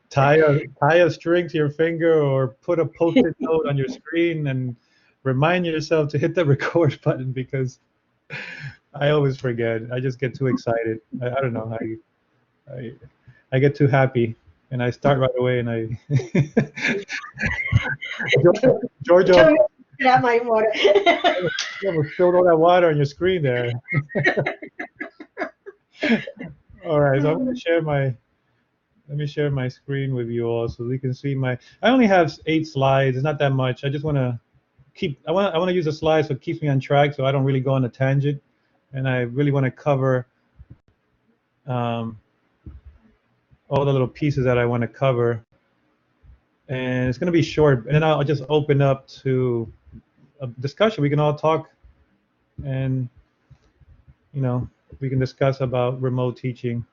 tie a string to your finger or put a post-it note on your screen and remind yourself to hit the record button, because I always forget. I just get too excited. I don't know. I get too happy and I start right away and I Georgia Don't grab my water. you almost spilled all that water on your screen there. All right, so I'm going to share my let me share my screen with you all so you can see my. I only have 8 slides. It's not that much. I just want to I want to use the slides so it keeps me on track, so I don't really go on a tangent, and I really want to cover um, all the little pieces that I want to cover. And it's going to be short, and then I'll just open up to a discussion. We can all talk, and we can discuss about remote teaching.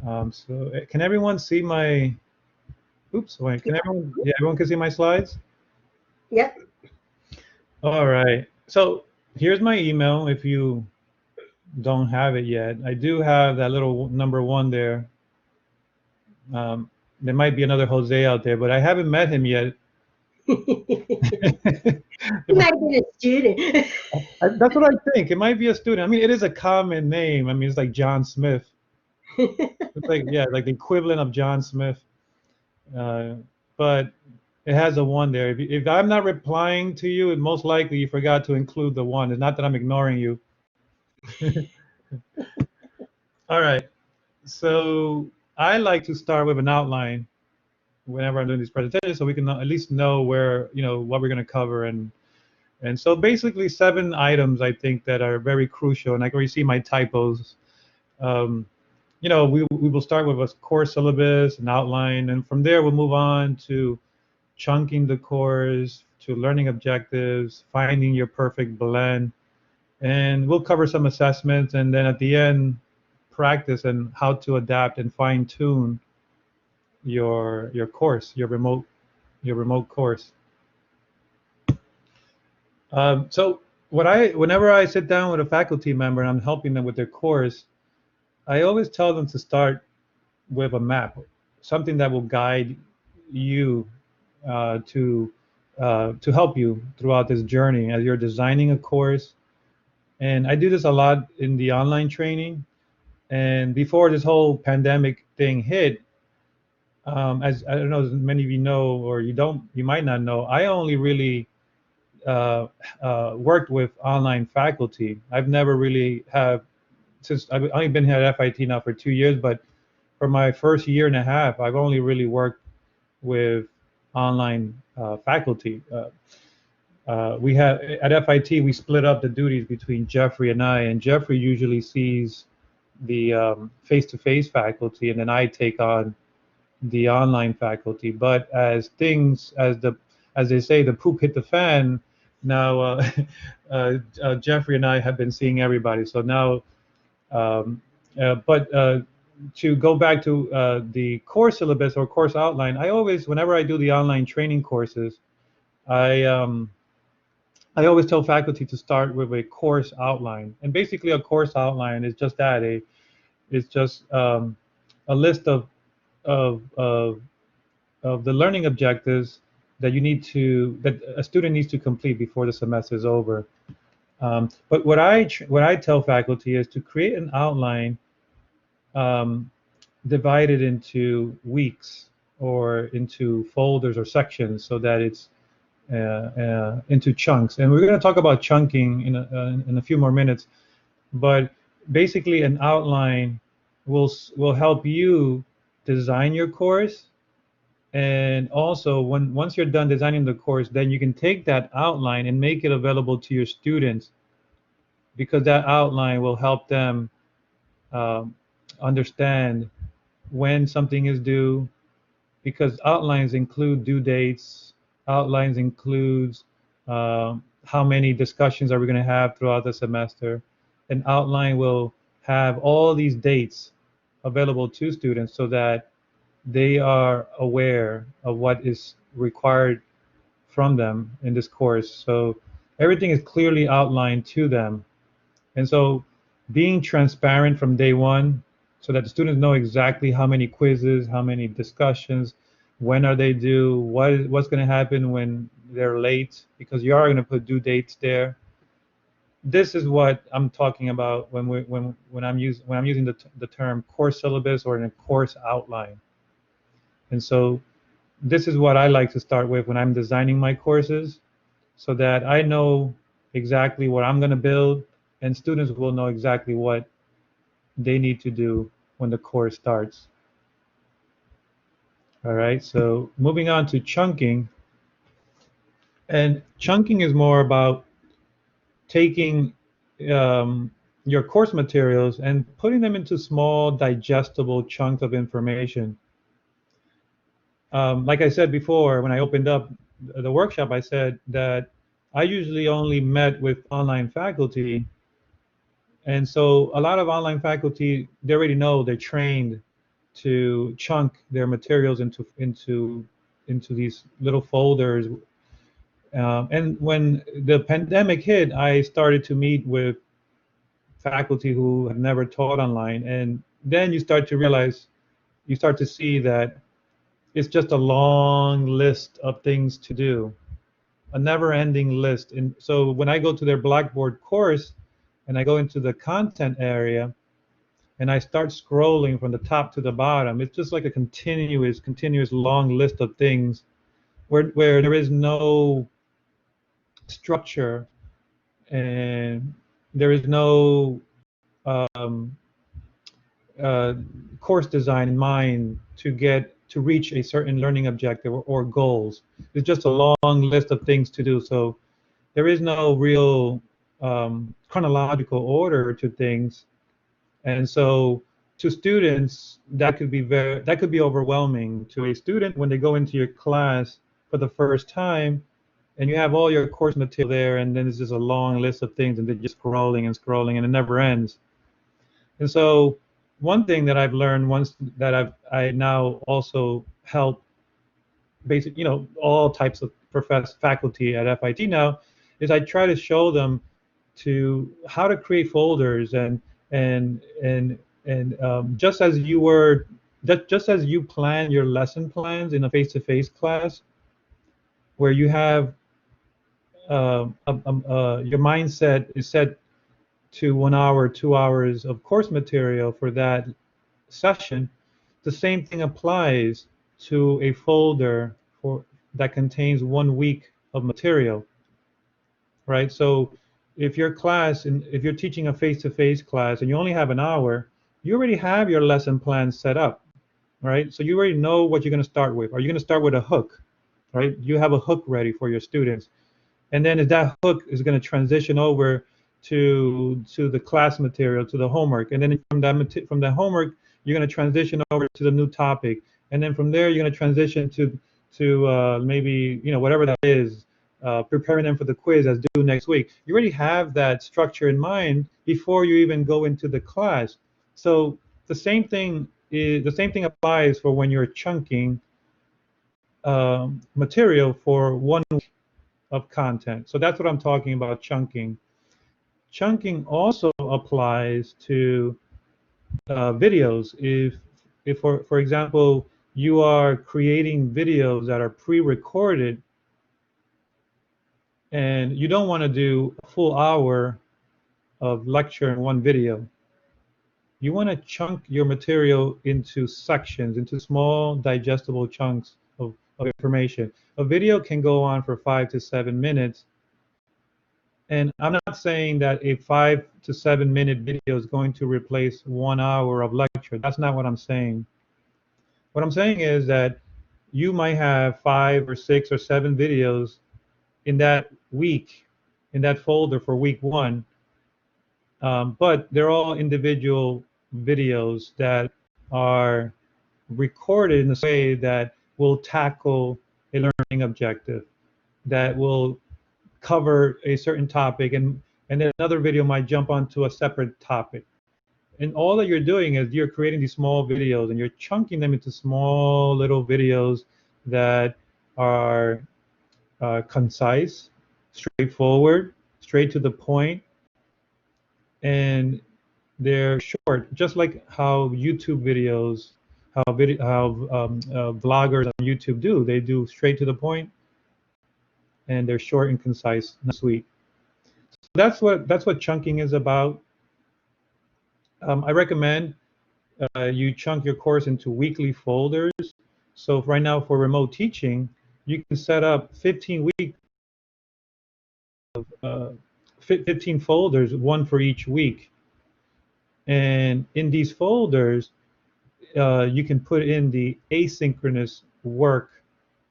So can everyone see my? Oops, wait. Can everyone? Yeah, everyone can see my slides. Yep. All right. So here's my email. If you don't have it yet, I do have that little number 1 there. There might be another Jose out there, but I haven't met him yet. He might be a student. That's what I think. It might be a student. I mean, it is a common name. I mean, it's like John Smith. It's like, yeah, like the equivalent of John Smith. But it has a 1 there. If I'm not replying to you, it most likely you forgot to include the 1. It's not that I'm ignoring you. All right. So I like to start with an outline whenever I'm doing these presentations, so we can at least know where, what we're going to cover. And so basically 7 items I think that are very crucial, and I can already see my typos. We will start with a course syllabus, an outline, and from there we'll move on to chunking the course, to learning objectives, finding your perfect blend, and we'll cover some assessments, and then at the end, practice and how to adapt and fine-tune your course, your remote course. So whenever I sit down with a faculty member and I'm helping them with their course, I always tell them to start with a map, something that will guide you to help you throughout this journey as you're designing a course. And I do this a lot in the online training. And before this whole pandemic thing hit, as I don't know, as many of you know, or you might not know, I only really worked with online faculty. I've never really since I've only been here at FIT now for 2 years, but for my first year and a half, I've only really worked with online faculty. We have at FIT, we split up the duties between Jeffrey and I, and Jeffrey usually sees the face-to-face faculty, and then I take on the online faculty. But as they say, the poop hit the fan. Now Jeffrey and I have been seeing everybody. So now, to go back to the course syllabus or course outline, whenever I do the online training courses, I always tell faculty to start with a course outline. And basically a course outline is just that, it's just a list of the learning objectives that a student needs to complete before the semester is over. But what I tell faculty is to create an outline divided into weeks or into folders or sections, so that it's into chunks. And we're going to talk about chunking in a few more minutes. But basically, an outline will help you design your course. And also, once you're done designing the course, then you can take that outline and make it available to your students, because that outline will help them understand when something is due, because outlines include due dates, outlines includes how many discussions are we going to have throughout the semester. An outline will have all these dates available to students so that they are aware of what is required from them in this course. So everything is clearly outlined to them. And so being transparent from day one so that the students know exactly how many quizzes, how many discussions, when are they due, what's going to happen when they're late, because you are going to put due dates there. This is what I'm talking about when I'm using the term course syllabus or in a course outline. And so this is what I like to start with when I'm designing my courses, so that I know exactly what I'm going to build, and students will know exactly what they need to do when the course starts. All right, so moving on to chunking. And chunking is more about taking um, your course materials and putting them into small, digestible chunks of information. Like I said before, when I opened up the workshop, I said that I usually only met with online faculty. And so a lot of online faculty, they already know, they're trained to chunk their materials into these little folders. And when the pandemic hit, I started to meet with faculty who have never taught online. And then you start to realize, you start to see that it's just a long list of things to do, a never-ending list. And so when I go to their Blackboard course and I go into the content area and I start scrolling from the top to the bottom, it's just like a continuous long list of things where there is no structure and there is no um, uh, course design in mind to reach a certain learning objective or goals. It's just a long list of things to do. So there is no real chronological order to things, and so to students that could be overwhelming. To a student, when they go into your class for the first time, and you have all your course material there, and then it's just a long list of things, and they're just scrolling and scrolling, and it never ends. And so one thing that I've learned once that I now also help all types of faculty at FIT now, is I try to show them to how to create folders and just as you plan your lesson plans in a face-to-face class, where you have your mindset is set to 1 hour, 2 hours of course material for that session. The same thing applies to a folder that contains 1 week of material, right? So if if you're teaching a face-to-face class and you only have an hour, you already have your lesson plan set up, right? So you already know what you're going to start with. Are you going to start with a hook, right? You have a hook ready for your students. And then that hook is going to transition over to the class material, to the homework. And then from that homework, you're going to transition over to the new topic. And then from there, you're going to transition to maybe, whatever that is, preparing them for the quiz that's due next week. You already have that structure in mind before you even go into the class. So the same thing applies for when you're chunking material for 1 week of content. So that's what I'm talking about, chunking. Chunking also applies to videos. If for example, you are creating videos that are pre-recorded and you don't want to do a full hour of lecture in one video, you want to chunk your material into sections, into small digestible chunks of information. A video can go on for 5 to 7 minutes. And I'm not saying that a 5 to 7 minute video is going to replace 1 hour of lecture. That's not what I'm saying. What I'm saying is that you might have 5 or 6 or 7 videos in that week, in that folder for week 1, but they're all individual videos that are recorded in a way that will tackle a learning objective, that will cover a certain topic, and then another video might jump onto a separate topic. And all that you're doing is you're creating these small videos and you're chunking them into small little videos that are concise, straightforward, straight to the point, and They're short, just like how YouTube videos, how vloggers on YouTube do. They do straight to the point, and they're short and concise and sweet. So that's what chunking is about. I recommend you chunk your course into weekly folders. So right now for remote teaching, you can set up 15 folders, one for each week. And in these folders, you can put in the asynchronous work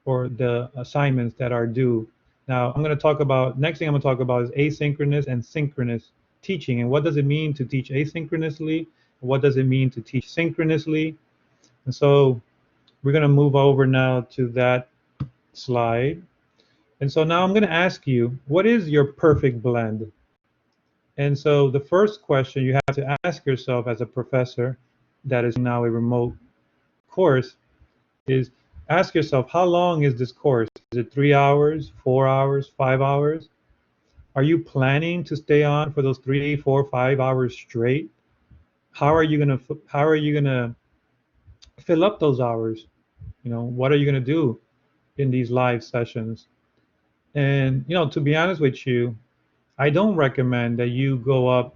or the assignments that are due. Now, next thing I'm going to talk about is asynchronous and synchronous teaching. And what does it mean to teach asynchronously? What does it mean to teach synchronously? And so we're going to move over now to that slide. And so now I'm going to ask you, what is your perfect blend? And so the first question you have to ask yourself as a professor that is now a remote course is ask yourself, how long is this course? Is it 3 hours, 4 hours, 5 hours? Are you planning to stay on for those 3, 4, 5 hours straight? How are you gonna fill up those hours? What are you gonna do in these live sessions? And to be honest with you, I don't recommend that you go up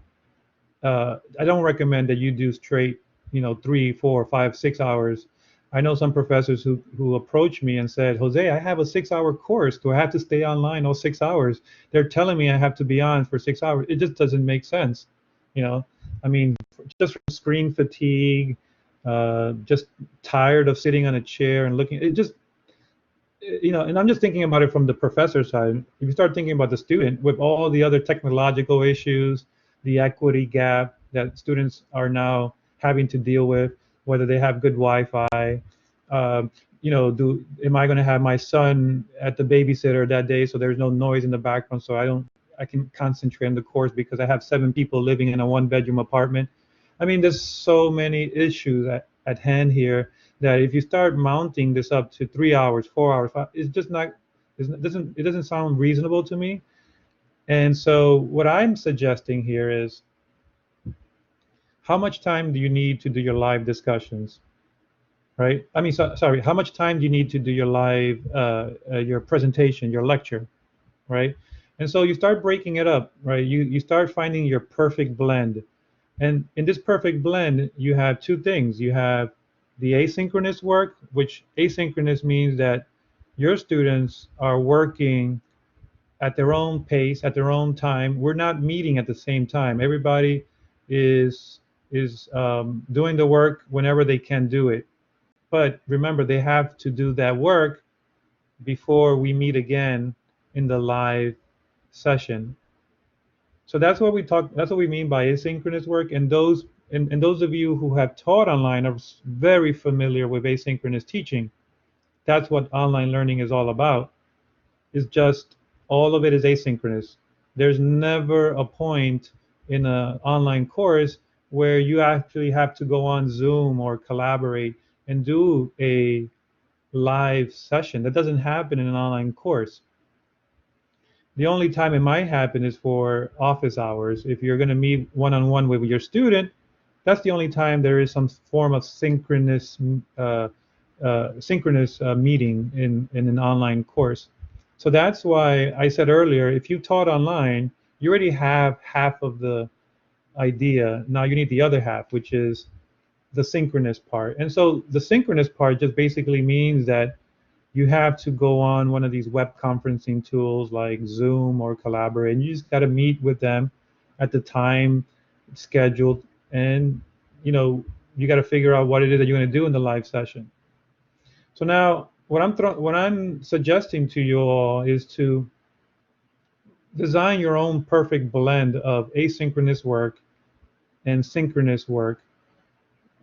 I don't recommend that you do straight, 3, 4, 5, 6 hours. I know some professors who approached me and said, Jose, I have a 6 hour course. Do I have to stay online all 6 hours? They're telling me I have to be on for 6 hours. It just doesn't make sense. I mean, just from screen fatigue, just tired of sitting on a chair and looking. It just, and I'm just thinking about it from the professor side. If you start thinking about the student with all the other technological issues, the equity gap that students are now having to deal with, whether they have good Wi-Fi, am I going to have my son at the babysitter that day so there's no noise in the background so I can concentrate on the course because I have 7 people living in a 1-bedroom apartment. I mean, there's so many issues at hand here that if you start mounting this up to 3 hours, 4 hours, it's just not, it doesn't sound reasonable to me. And so what I'm suggesting here is, how much time do you need to do your live discussions, right? I mean, sorry, how much time do you need to do your presentation, your lecture, right? And so you start breaking it up, right? You start finding your perfect blend. And in this perfect blend, you have 2 things. You have the asynchronous work, which asynchronous means that your students are working at their own pace, at their own time. We're not meeting at the same time. Everybody is doing the work whenever they can do it. But remember, they have to do that work before we meet again in the live session. So that's what we mean by asynchronous work. And those of you who have taught online are very familiar with asynchronous teaching. That's what online learning is all about. It's just all of it is asynchronous. There's never a point in an online course where you actually have to go on Zoom or collaborate and do a live session. That doesn't happen in an online course. The only time it might happen is for office hours. If you're going to meet one-on-one with your student, that's the only time there is some form of synchronous meeting in an online course. So that's why I said earlier, if you taught online, you already have half of the idea. Now you need the other half, which is the synchronous part. And so the synchronous part just basically means that you have to go on one of these web conferencing tools like Zoom or Collaborate, and you just got to meet with them at the time scheduled, and you got to figure out what it is that you're going to do in the live session. So now what I'm suggesting to you all is to design your own perfect blend of asynchronous work and synchronous work.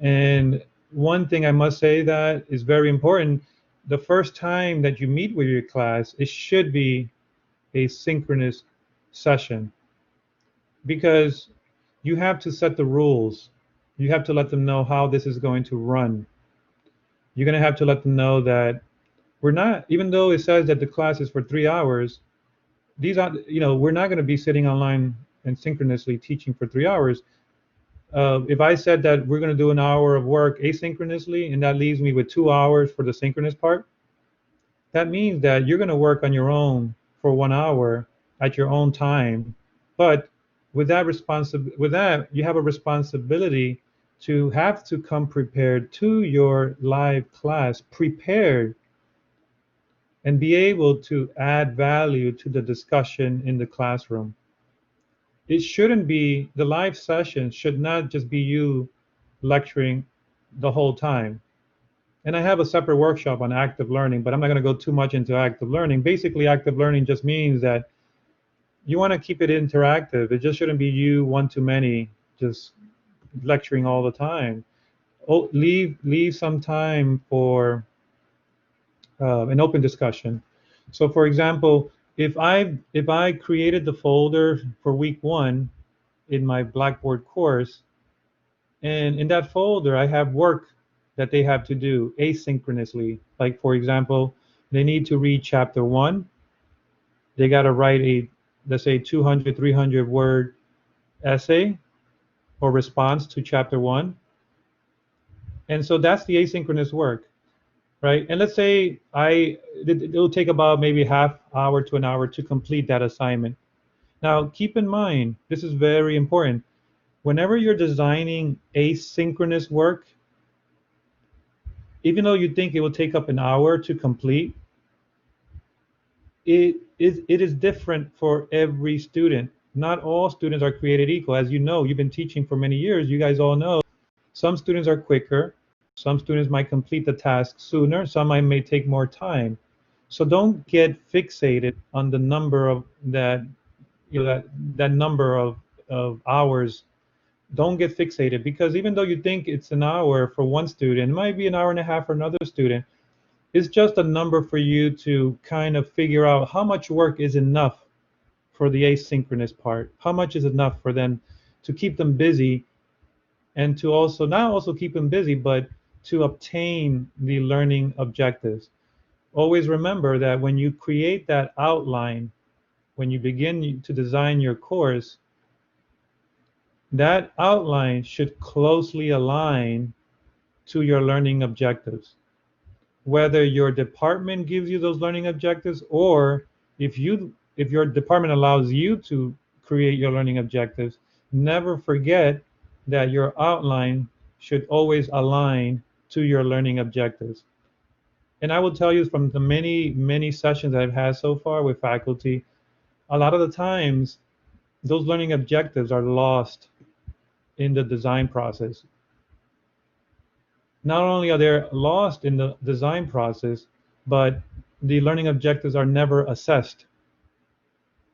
And one thing I must say that is very important, the first time that you meet with your class, it should be a synchronous session, because you have to set the rules. You have to let them know how this is going to run. You're going to have to let them know that we're not, even though it says that the class is for 3 hours, we're not going to be sitting online and synchronously teaching for 3 hours. If I said that we're going to do an hour of work asynchronously, and that leaves me with 2 hours for the synchronous part, that means that you're going to work on your own for 1 hour at your own time. But with that, you have a responsibility to have to come prepared to your live class, prepared, and be able to add value to the discussion in the classroom. It shouldn't be, the live session should not just be you lecturing the whole time. And I have a separate workshop on active learning, but I'm not going to go too much into active learning. Basically, active learning just means that you want to keep it interactive. It just shouldn't be you one too many just lecturing all the time. Oh, leave some time for an open discussion. So, for example, if I created the folder for week 1 in my Blackboard course, and in that folder I have work that they have to do asynchronously. Like, for example, they need to read chapter 1. They got to write a, let's say, 200, 300 word essay or response to chapter 1. And so that's the asynchronous work, right? And let's say it'll take about maybe half hour to an hour to complete that assignment. Now, keep in mind, this is very important. Whenever you're designing asynchronous work, even though you think it will take up an hour to complete, it is different for every student. Not all students are created equal. As you know, you've been teaching for many years. You guys all know some students are quicker. Some students might complete the task sooner. Some may take more time. So don't get fixated on the number of that, that number of hours. Don't get fixated, because even though you think it's an hour for one student, it might be an hour and a half for another student. It's just a number for you to kind of figure out how much work is enough for the asynchronous part. How much is enough for them to keep them busy, and to also not also keep them busy, but to obtain the learning objectives. Always remember that when you create that outline, when you begin to design your course, that outline should closely align to your learning objectives. Whether your department gives you those learning objectives, or if your department allows you to create your learning objectives, never forget that your outline should always align to your learning objectives. And I will tell you, from the many sessions I've had so far with faculty, a lot of the times those learning objectives are lost in the design process. Not only are they lost in the design process, but the learning objectives are never assessed.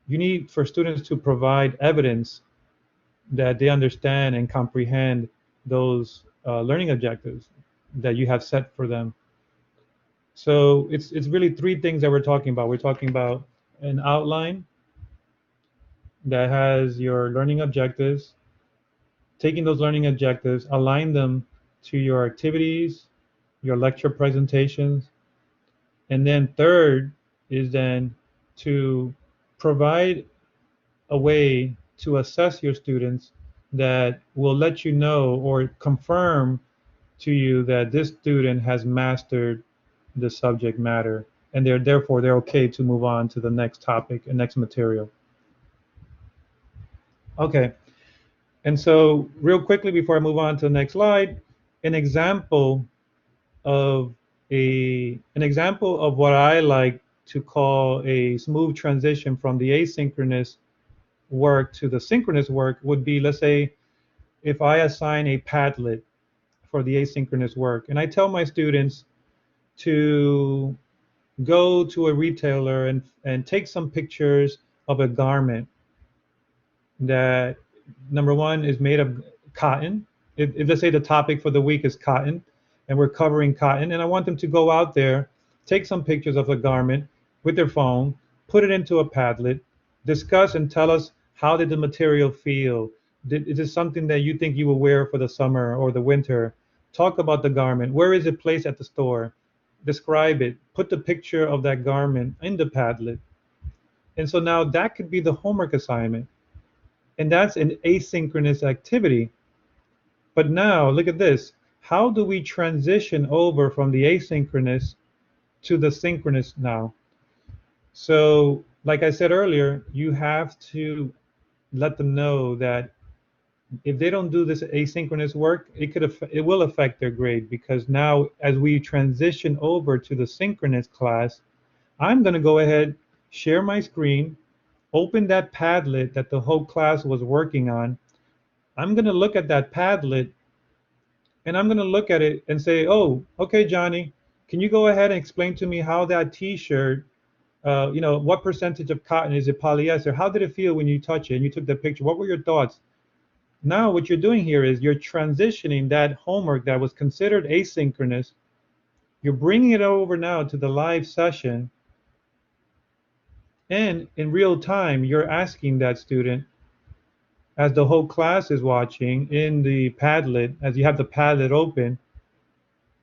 You need for students to provide evidence that they understand and comprehend those learning objectives that you have set for them. So it's really three things that we're talking about. We're talking about an outline that has your learning objectives, taking those learning objectives, align them to your activities, your lecture presentations, and then third is then to provide a way to assess your students that will let you know or confirm to you that this student has mastered the subject matter, and they're okay to move on to the next topic and next material. Okay, and so real quickly before I move on to the next slide, an example of what I like to call a smooth transition from the asynchronous work to the synchronous work would be, let's say, if I assign a Padlet for the asynchronous work, and I tell my students to go to a retailer and take some pictures of a garment that, number one, is made of cotton. If let's say the topic for the week is cotton, and we're covering cotton, and I want them to go out there, take some pictures of the garment with their phone, put it into a Padlet, discuss and tell us, how did the material feel? Is this something that you think you will wear for the summer or the winter? Talk about the garment. Where is it placed at the store? Describe it. Put the picture of that garment in the Padlet. And so now that could be the homework assignment. And that's an asynchronous activity. But now look at this. How do we transition over from the asynchronous to the synchronous now? So, like I said earlier, you have to let them know that if they don't do this asynchronous work, it will affect their grade, because now as we transition over to the synchronous class, I'm going to go ahead, share my screen, open that Padlet that the whole class was working on. I'm going to look at that Padlet, and I'm going to look at it and say, oh, okay, Johnny, can you go ahead and explain to me how that T-shirt, what percentage of cotton is it, polyester? How did it feel when you touch it and you took the picture? What were your thoughts? Now what you're doing here is you're transitioning that homework that was considered asynchronous. You're bringing it over now to the live session, and in real time, you're asking that student, as the whole class is watching in the Padlet, as you have the Padlet open,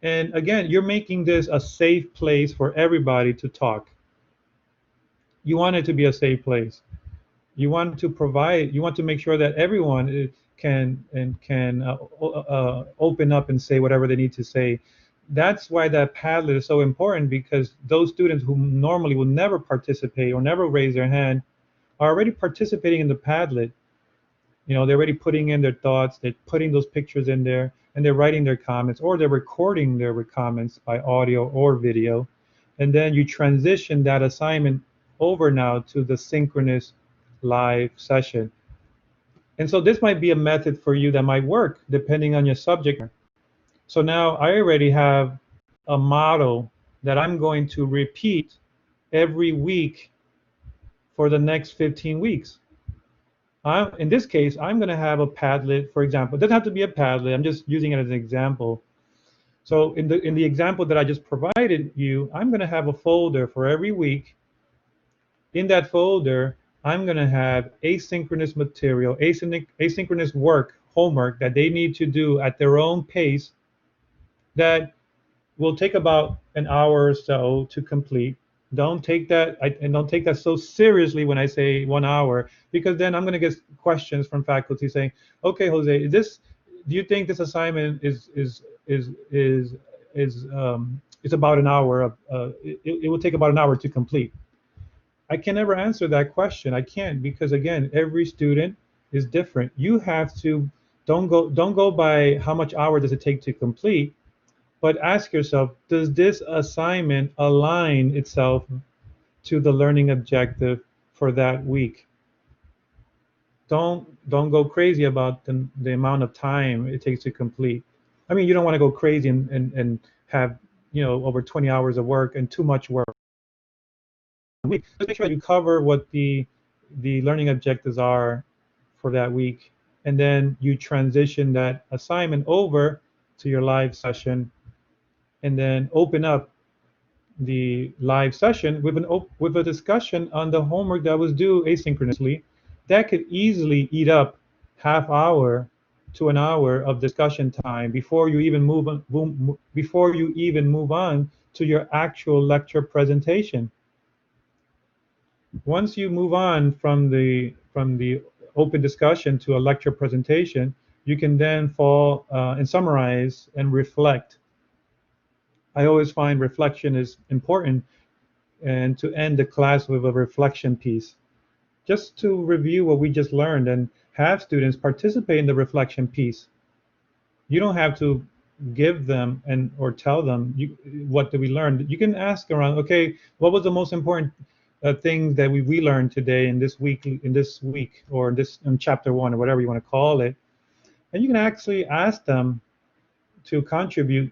and again, you're making this a safe place for everybody to talk. You want it to be a safe place. You want to make sure that everyone can open up and say whatever they need to say. That's why that Padlet is so important, because those students who normally would never participate or never raise their hand are already participating in the Padlet. They're already putting in their thoughts, they're putting those pictures in there, and they're writing their comments, or they're recording their comments by audio or video. And then you transition that assignment over now to the synchronous live session. And so this might be a method for you that might work depending on your subject. So now I already have a model that I'm going to repeat every week for the next 15 weeks. In this case, I'm going to have a Padlet, for example. It doesn't have to be a Padlet. I'm just using it as an example. So in the example that I just provided you, I'm going to have a folder for every week. In that folder, I'm going to have asynchronous material, asynchronous work, homework that they need to do at their own pace, that will take about an hour or so to complete. Don't take that and don't take that so seriously when I say 1 hour, because then I'm going to get questions from faculty saying, "Okay, Jose, do you think this assignment is about an hour? It will take about an hour to complete." I can never answer that question. I can't, because again, every student is different. You have to don't go by how much hour does it take to complete, but ask yourself, does this assignment align itself to the learning objective for that week? Don't go crazy about the amount of time it takes to complete. I mean, you don't want to go crazy and have over 20 hours of work and too much work. Week. Just make sure that you cover what the learning objectives are for that week, and then you transition that assignment over to your live session, and then open up the live session with a discussion on the homework that was due asynchronously. That could easily eat up half hour to an hour of discussion time before you even move on to your actual lecture presentation. Once you move on from the open discussion to a lecture presentation, you can then fall and summarize and reflect. I always find reflection is important, and to end the class with a reflection piece, just to review what we just learned and have students participate in the reflection piece. You don't have to give them or tell them what did we learn. You can ask around, okay, what was the most important thing that we learned today in this week, or in chapter 1, or whatever you want to call it. And you can actually ask them to contribute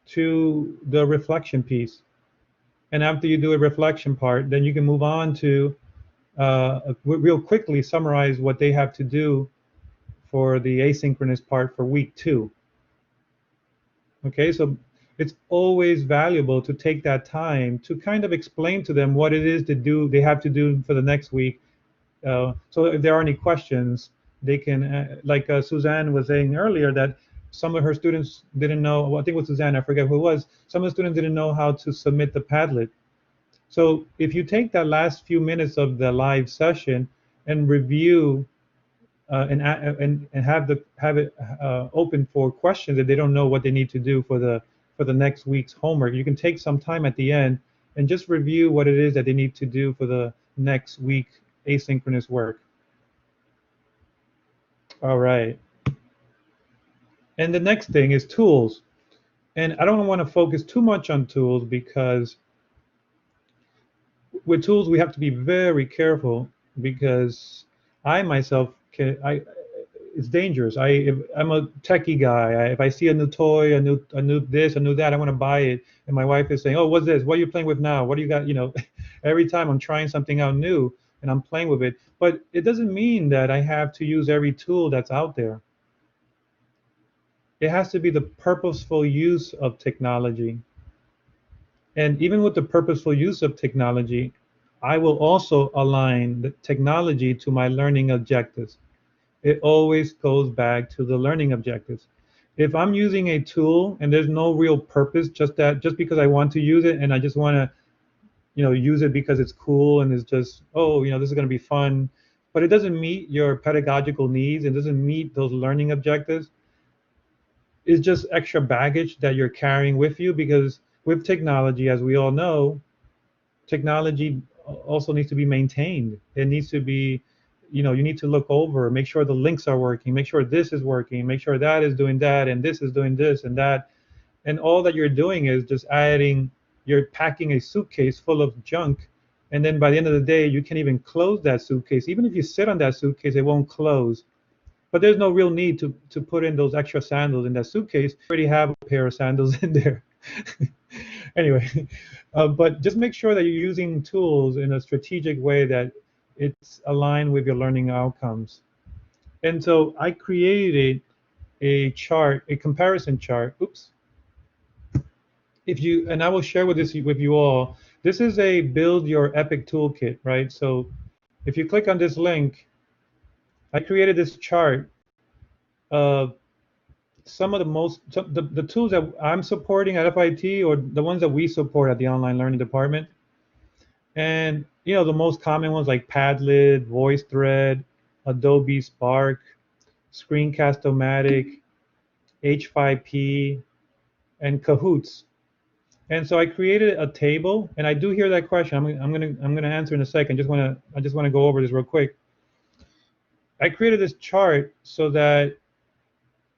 to the reflection piece. And after you do a reflection part, then you can move on to real quickly summarize what they have to do for the asynchronous part for week 2. Okay, so it's always valuable to take that time to kind of explain to them what it is they have to do for the next week. So if there are any questions, they can, like Suzanne was saying earlier, that some of her students didn't know, well, I think it was Suzanne, I forget who it was, some of the students didn't know how to submit the Padlet. So if you take that last few minutes of the live session and review and have it open for questions if they don't know what they need to do for the next week's homework. You can take some time at the end and just review what it is that they need to do for the next week asynchronous work. All right. And the next thing is tools. And I don't want to focus too much on tools because with tools we have to be very careful because I myself it's dangerous. I'm a techie guy. If I see a new toy, a new this, a new that, I want to buy it. And my wife is saying, "Oh, what's this? What are you playing with now? What do you got?" You know, every time I'm trying something out new and I'm playing with it. But it doesn't mean that I have to use every tool that's out there. It has to be the purposeful use of technology. And even with the purposeful use of technology, I will also align the technology to my learning objectives. It always goes back to the learning objectives. If I'm using a tool and there's no real purpose, just because I want to use it and I just want to, use it because it's cool and it's just, oh, this is going to be fun, but it doesn't meet your pedagogical needs and doesn't meet those learning objectives, it's just extra baggage that you're carrying with you because with technology, as we all know, technology also needs to be maintained. It needs to be, you need to look over, make sure the links are working, make sure this is working, make sure that is doing that, and this is doing this and that. And all that you're doing is just you're packing a suitcase full of junk. And then by the end of the day, you can't even close that suitcase. Even if you sit on that suitcase, it won't close. But there's no real need to put in those extra sandals in that suitcase. You already have a pair of sandals in there. Anyway, but just make sure that you're using tools in a strategic way that it's aligned with your learning outcomes. And so I created a chart, a comparison chart. Oops. And I will share with you all. This is a build your epic toolkit, right? So if you click on this link, I created this chart of some of the tools that I'm supporting at FIT or the ones that we support at the online learning department. And the most common ones like Padlet, VoiceThread, Adobe Spark, Screencast-O-Matic, H5P, and Kahoots. And so I created a table, and I do hear that question. I'm gonna answer in a second. I just wanna go over this real quick. I created this chart so that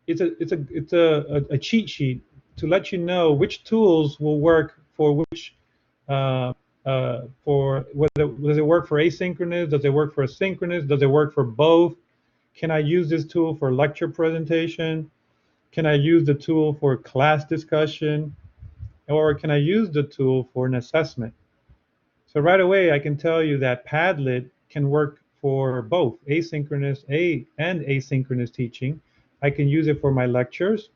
it's a cheat sheet to let you know which tools will work for which for whether does it work for asynchronous, does it work for asynchronous, does it work for both? Can I use this tool for lecture presentation? Can I use the tool for class discussion? Or can I use the tool for an assessment? So right away I can tell you that Padlet can work for both asynchronous and asynchronous teaching. I can use it for my lectures,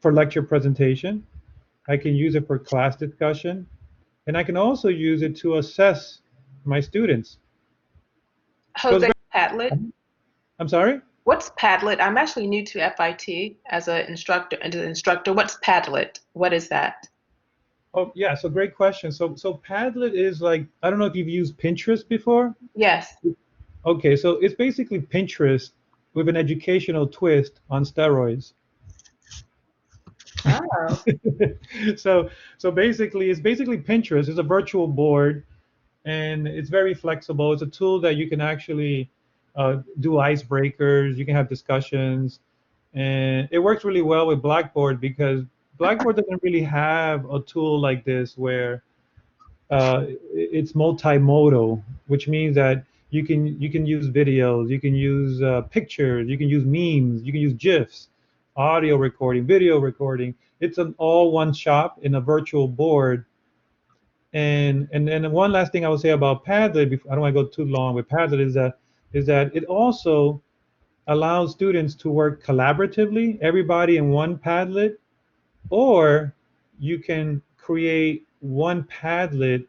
for lecture presentation. I can use it for class discussion. And I can also use it to assess my students. Jose, Padlet? I'm sorry? What's Padlet? I'm actually new to FIT as an instructor. What's Padlet? What is that? Oh, yeah, so great question. So Padlet is like, I don't know if you've used Pinterest before? Yes. Okay, so it's basically Pinterest with an educational twist on steroids. Oh. So basically, it's basically Pinterest. It's a virtual board, and it's very flexible. It's a tool that you can actually do icebreakers. You can have discussions, and it works really well with Blackboard because Blackboard doesn't really have a tool like this where it's multimodal, which means that you can use videos, you can use pictures, you can use memes, you can use GIFs, audio recording, video recording. It's an all-one shop in a virtual board. And then one last thing I would say about Padlet, I don't want to go too long with Padlet, is that it also allows students to work collaboratively, everybody in one Padlet, or you can create one Padlet,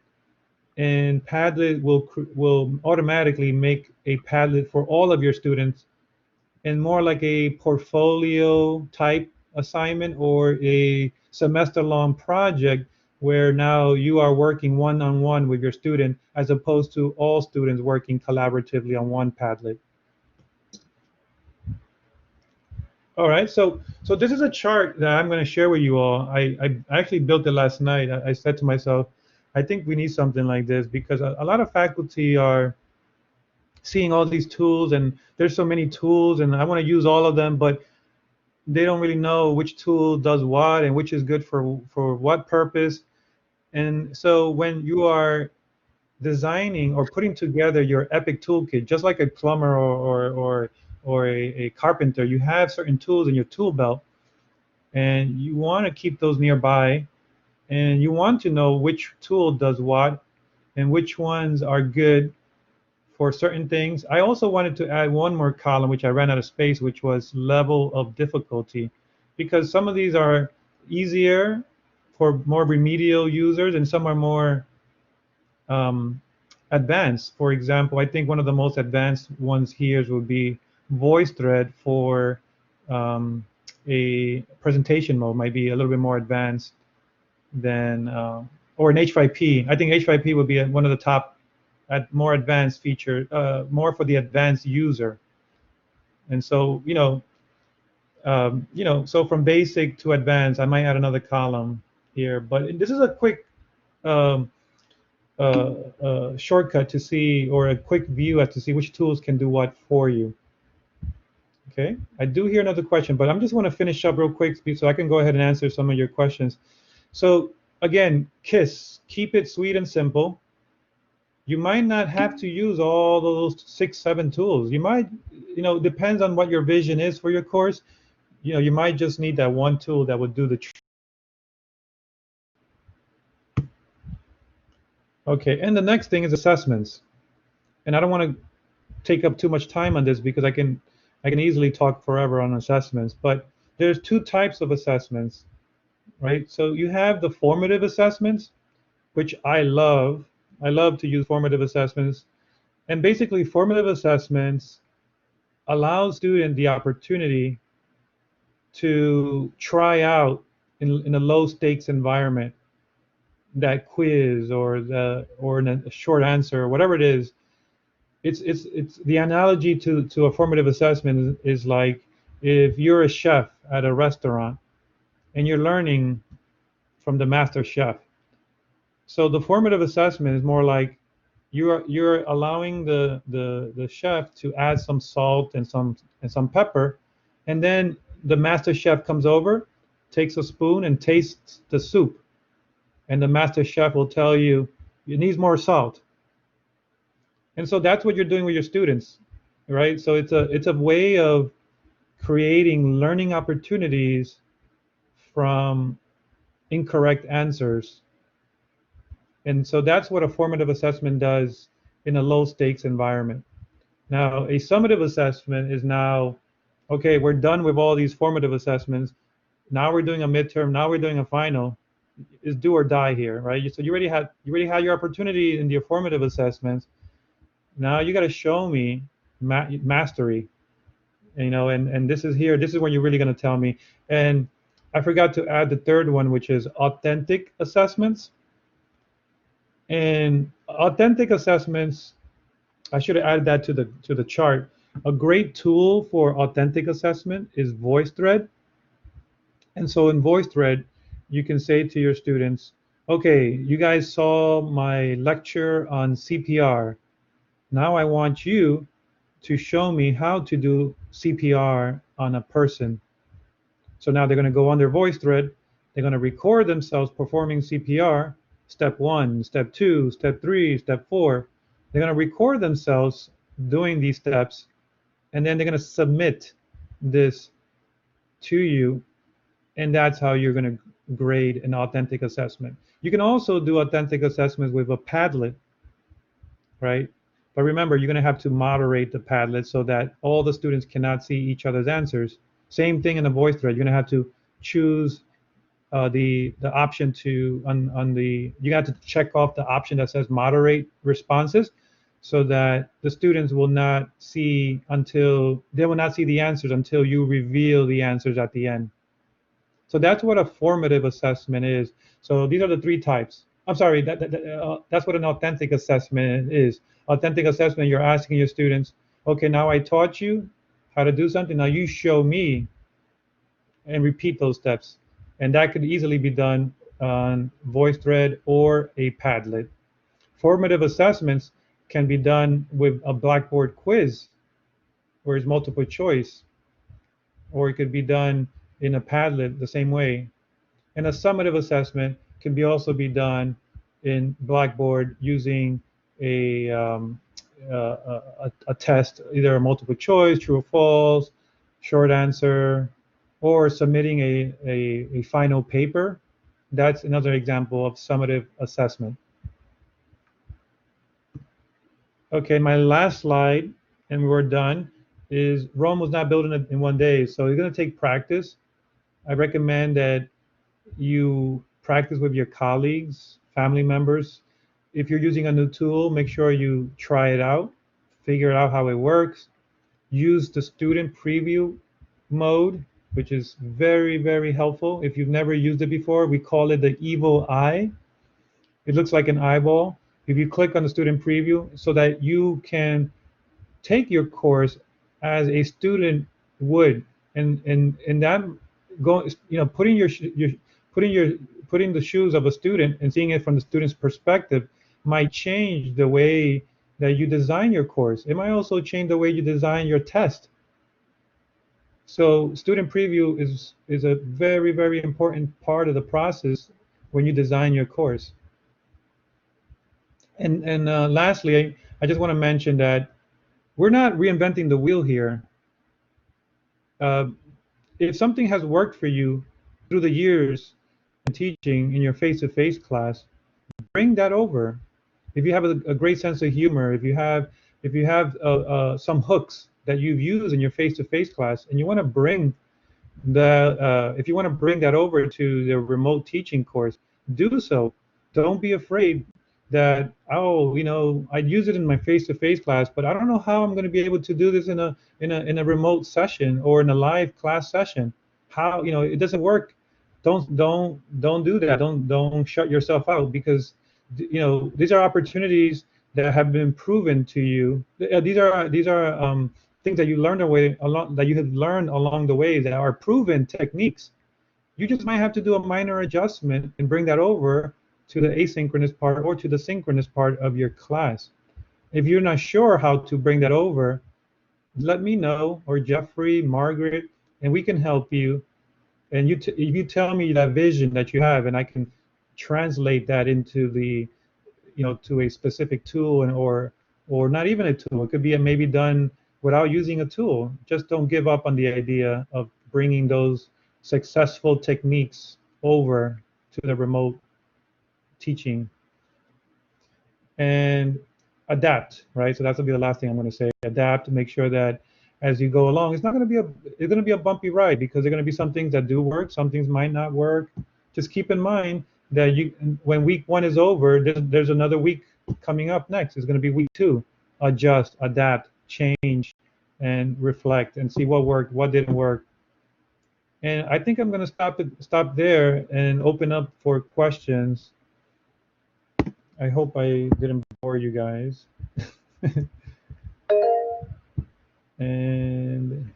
and Padlet will automatically make a Padlet for all of your students, and more like a portfolio type assignment or a semester-long project where now you are working one-on-one with your student as opposed to all students working collaboratively on one Padlet. All right, so this is a chart that I'm going to share with you all. I actually built it last night. I said to myself, I think we need something like this because a lot of faculty are seeing all these tools, and there's so many tools, and I want to use all of them, but they don't really know which tool does what and which is good for what purpose. And so when you are designing or putting together your epic toolkit, just like a plumber or a carpenter, you have certain tools in your tool belt, and you want to keep those nearby, and you want to know which tool does what and which ones are good for certain things. I also wanted to add one more column, which I ran out of space, which was level of difficulty, because some of these are easier for more remedial users, and some are more um, advanced. For example, I think one of the most advanced ones here would be VoiceThread for um, a presentation mode, might be a little bit more advanced than, or an H5P. I think H5P would be one of the top more advanced feature, more for the advanced user. And so, so from basic to advanced, I might add another column here. But this is a quick um, shortcut to see, or a quick view as to see which tools can do what for you. Okay, I do hear another question, but I'm just want to finish up real quick so I can go ahead and answer some of your questions. So again, KISS, keep it sweet and simple. You might not have to use all those 6, 7 tools. You might, depends on what your vision is for your course. You might just need that one tool that would do the trick. Okay, and the next thing is assessments. And I don't want to take up too much time on this because I can easily talk forever on assessments. But there's 2 types of assessments, right? So you have the formative assessments, which I love. I love to use formative assessments. And basically, formative assessments allow students the opportunity to try out in a low stakes environment that quiz or in a short answer or whatever it is. It's the analogy to a formative assessment is like if you're a chef at a restaurant and you're learning from the master chef. So the formative assessment is more like you're allowing the chef to add some salt and some pepper, and then the master chef comes over, takes a spoon and tastes the soup, and the master chef will tell you it needs more salt. And so that's what you're doing with your students, right? So it's a way of creating learning opportunities from incorrect answers. And so that's what a formative assessment does in a low stakes environment. Now, a summative assessment is now, okay, we're done with all these formative assessments. Now we're doing a midterm. Now we're doing a final. Is do or die here, right? So you already had your opportunity in the formative assessments. Now you got to show me mastery, and this is here. This is when you're really going to tell me. And I forgot to add the third one, which is authentic assessments. And authentic assessments, I should have added that to the chart. A great tool for authentic assessment is VoiceThread. And so in VoiceThread, you can say to your students, okay, you guys saw my lecture on CPR. Now I want you to show me how to do CPR on a person. So now they're going to go on their VoiceThread. They're going to record themselves performing CPR, step 1, step 2, step 3, step 4. They're going to record themselves doing these steps, and then they're going to submit this to you, and that's how you're going to grade an authentic assessment. You can also do authentic assessments with a Padlet, right? But remember, you're going to have to moderate the Padlet so that all the students cannot see each other's answers. Same thing in the VoiceThread. You're going to have to choose the option to you have to check off the option that says moderate responses, so that the students will not see the answers until you reveal the answers at the end. So that's what a formative assessment is. So these are the 3 types. I'm sorry, that's what an authentic assessment is. Authentic assessment, you're asking your students, okay, now I taught you how to do something. Now you show me and repeat those steps. And that could easily be done on VoiceThread or a Padlet. Formative assessments can be done with a Blackboard quiz, where it's multiple choice, or it could be done in a Padlet the same way. And a summative assessment can also be done in Blackboard using a test, either a multiple choice, true or false, short answer, or submitting a final paper. That's another example of summative assessment. Okay, my last slide, and we're done, is Rome was not built in one day, so it's going to take practice. I recommend that you practice with your colleagues, family members. If you're using a new tool, make sure you try it out, figure out how it works. Use the student preview mode, which is very, very helpful. If you've never used it before, we call it the evil eye. It looks like an eyeball. If you click on the student preview, so that you can take your course as a student would, and that going, putting the shoes of a student and seeing it from the student's perspective might change the way that you design your course. It might also change the way you design your test. So student preview is a very, very important part of the process when you design your course. And lastly, I just want to mention that we're not reinventing the wheel here. If something has worked for you through the years in teaching in your face-to-face class, bring that over. If you have a great sense of humor, if you have some hooks that you've used in your face-to-face class, and you want to bring if you want to bring that over to the remote teaching course, do so. Don't be afraid that, oh, I'd use it in my face-to-face class, but I don't know how I'm going to be able to do this in a remote session or in a live class session. How, it doesn't work. Don't do that. Don't shut yourself out, because these are opportunities that have been proven to you. These are things that you have learned along the way, that are proven techniques. You just might have to do a minor adjustment and bring that over to the asynchronous part or to the synchronous part of your class. If you're not sure how to bring that over, let me know, or Jeffrey, Margaret, and we can help you. And if you tell me that vision that you have, and I can translate that into to a specific tool, or not even a tool. It could be maybe done without using a tool. Just don't give up on the idea of bringing those successful techniques over to the remote teaching. And adapt, right? So that's gonna be the last thing I'm going to say. Adapt. Make sure that as you go along, it's going to be a bumpy ride, because there are going to be some things that do work, some things might not work. Just keep in mind that when week 1 is over, there's another week coming up next. It's going to be week 2. Adjust, adapt, change, and reflect, and see what worked, what didn't work. And I think I'm going to stop there and open up for questions. I hope I didn't bore you guys. And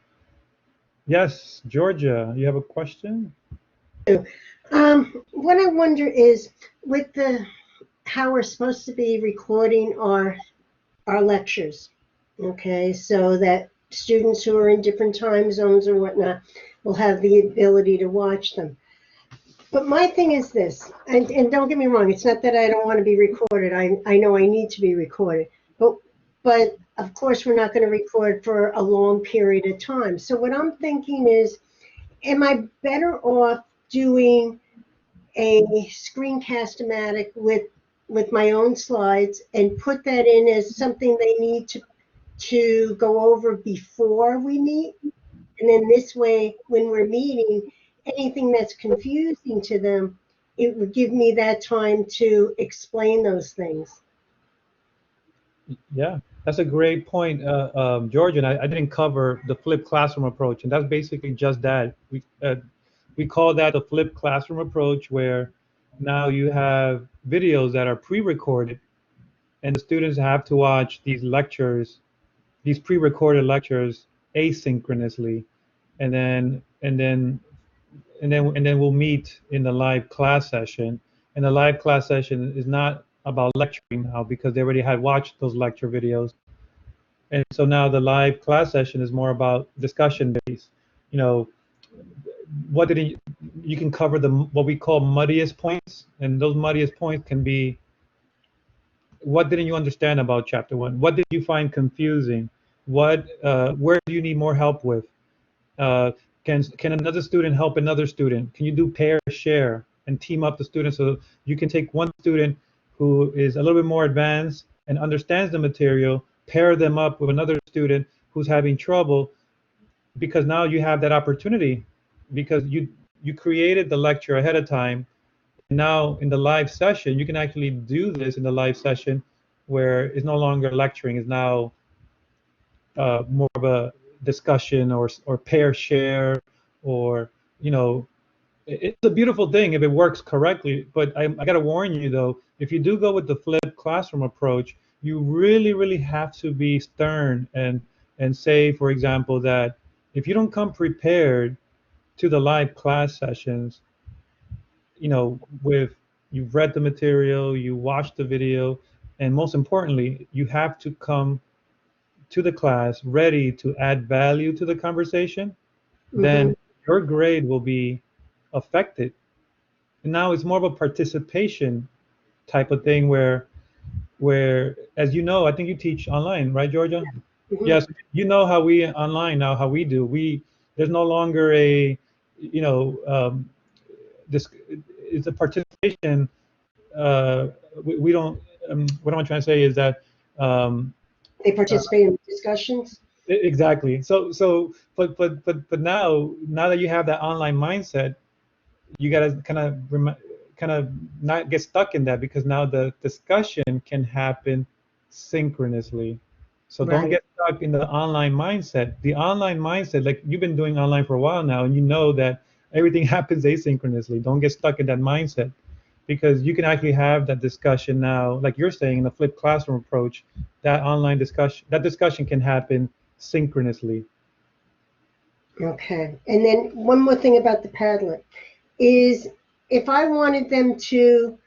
yes, Georgia, you have a question? What I wonder is, with how we're supposed to be recording our lectures, okay, so that students who are in different time zones or whatnot will have the ability to watch them. But my thing is this, and don't get me wrong, it's not that I don't want to be recorded. I know I need to be recorded, but of course we're not going to record for a long period of time. So what I'm thinking is, am I better off doing a screencast-o-matic with my own slides and put that in as something they need to go over before we meet? And then this way, when we're meeting, anything that's confusing to them, it would give me that time to explain those things. Yeah, that's a great point, George. And I didn't cover the flipped classroom approach, and that's basically just that. We call that the flipped classroom approach, where now you have videos that are pre-recorded, and the students have to watch these lectures, these pre-recorded lectures, asynchronously, and then and then we'll meet in the live class session. And the live class session is not about lecturing now because they already had watched those lecture videos. And so now the live class session is more about discussion based. You know, what did he, you can cover the what we call muddiest points, and those muddiest points can be, what didn't you understand about chapter one? What did you find confusing? What where do you need more help with? Uh, can another student help another student? Can you do pair share and team up the students so you can take one student who is a little bit more advanced and understands the material, pair them up with another student who's having trouble, because now you have that opportunity because you created the lecture ahead of time. Now in the live session, you can actually do this in the live session where it's no longer lecturing, it's now more of a discussion or pair share, or you know, it's a beautiful thing if it works correctly. But I got to warn you though, if you do go with the flipped classroom approach, you really have to be stern and say, for example, that if you don't come prepared to the live class sessions, you know, with you've read the material, you watched the video, and most importantly, you have to come to the class ready to add value to the conversation, Mm-hmm. then your grade will be affected. And now it's more of a participation type of thing where as you know, I think you teach online, right, Georgia? Mm-hmm. Yes, you know how we online now, how we do. There's no longer a, you know, this it's a participation. We don't. What am I trying to say is that um, They participate in discussions. exactly. But now that you have that online mindset, you gotta kind of not get stuck in that, because now the discussion can happen synchronously. So don't Right. get stuck in the online mindset. The online mindset, like you've been doing online for a while now, and you know that everything happens asynchronously. Don't get stuck in that mindset, because you can actually have that discussion now, like you're saying, in the flipped classroom approach. That discussion can happen synchronously. Okay. And then one more thing about the Padlet is if I wanted them to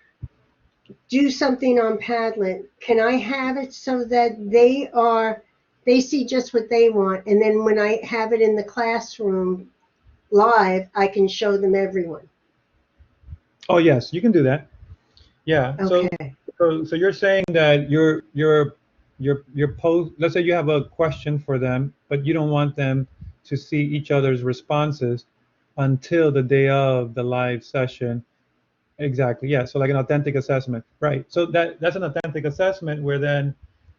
do something on Padlet, can I have it so that they see just what they want, and then when I have it in the classroom live, I can show them everyone? Oh yes, you can do that. Yeah. So Okay. so you're saying that your post. Let's say you have a question for them, but you don't want them to see each other's responses until the day of the live session. Exactly. Yeah. So like an authentic assessment, right? So that's an authentic assessment where then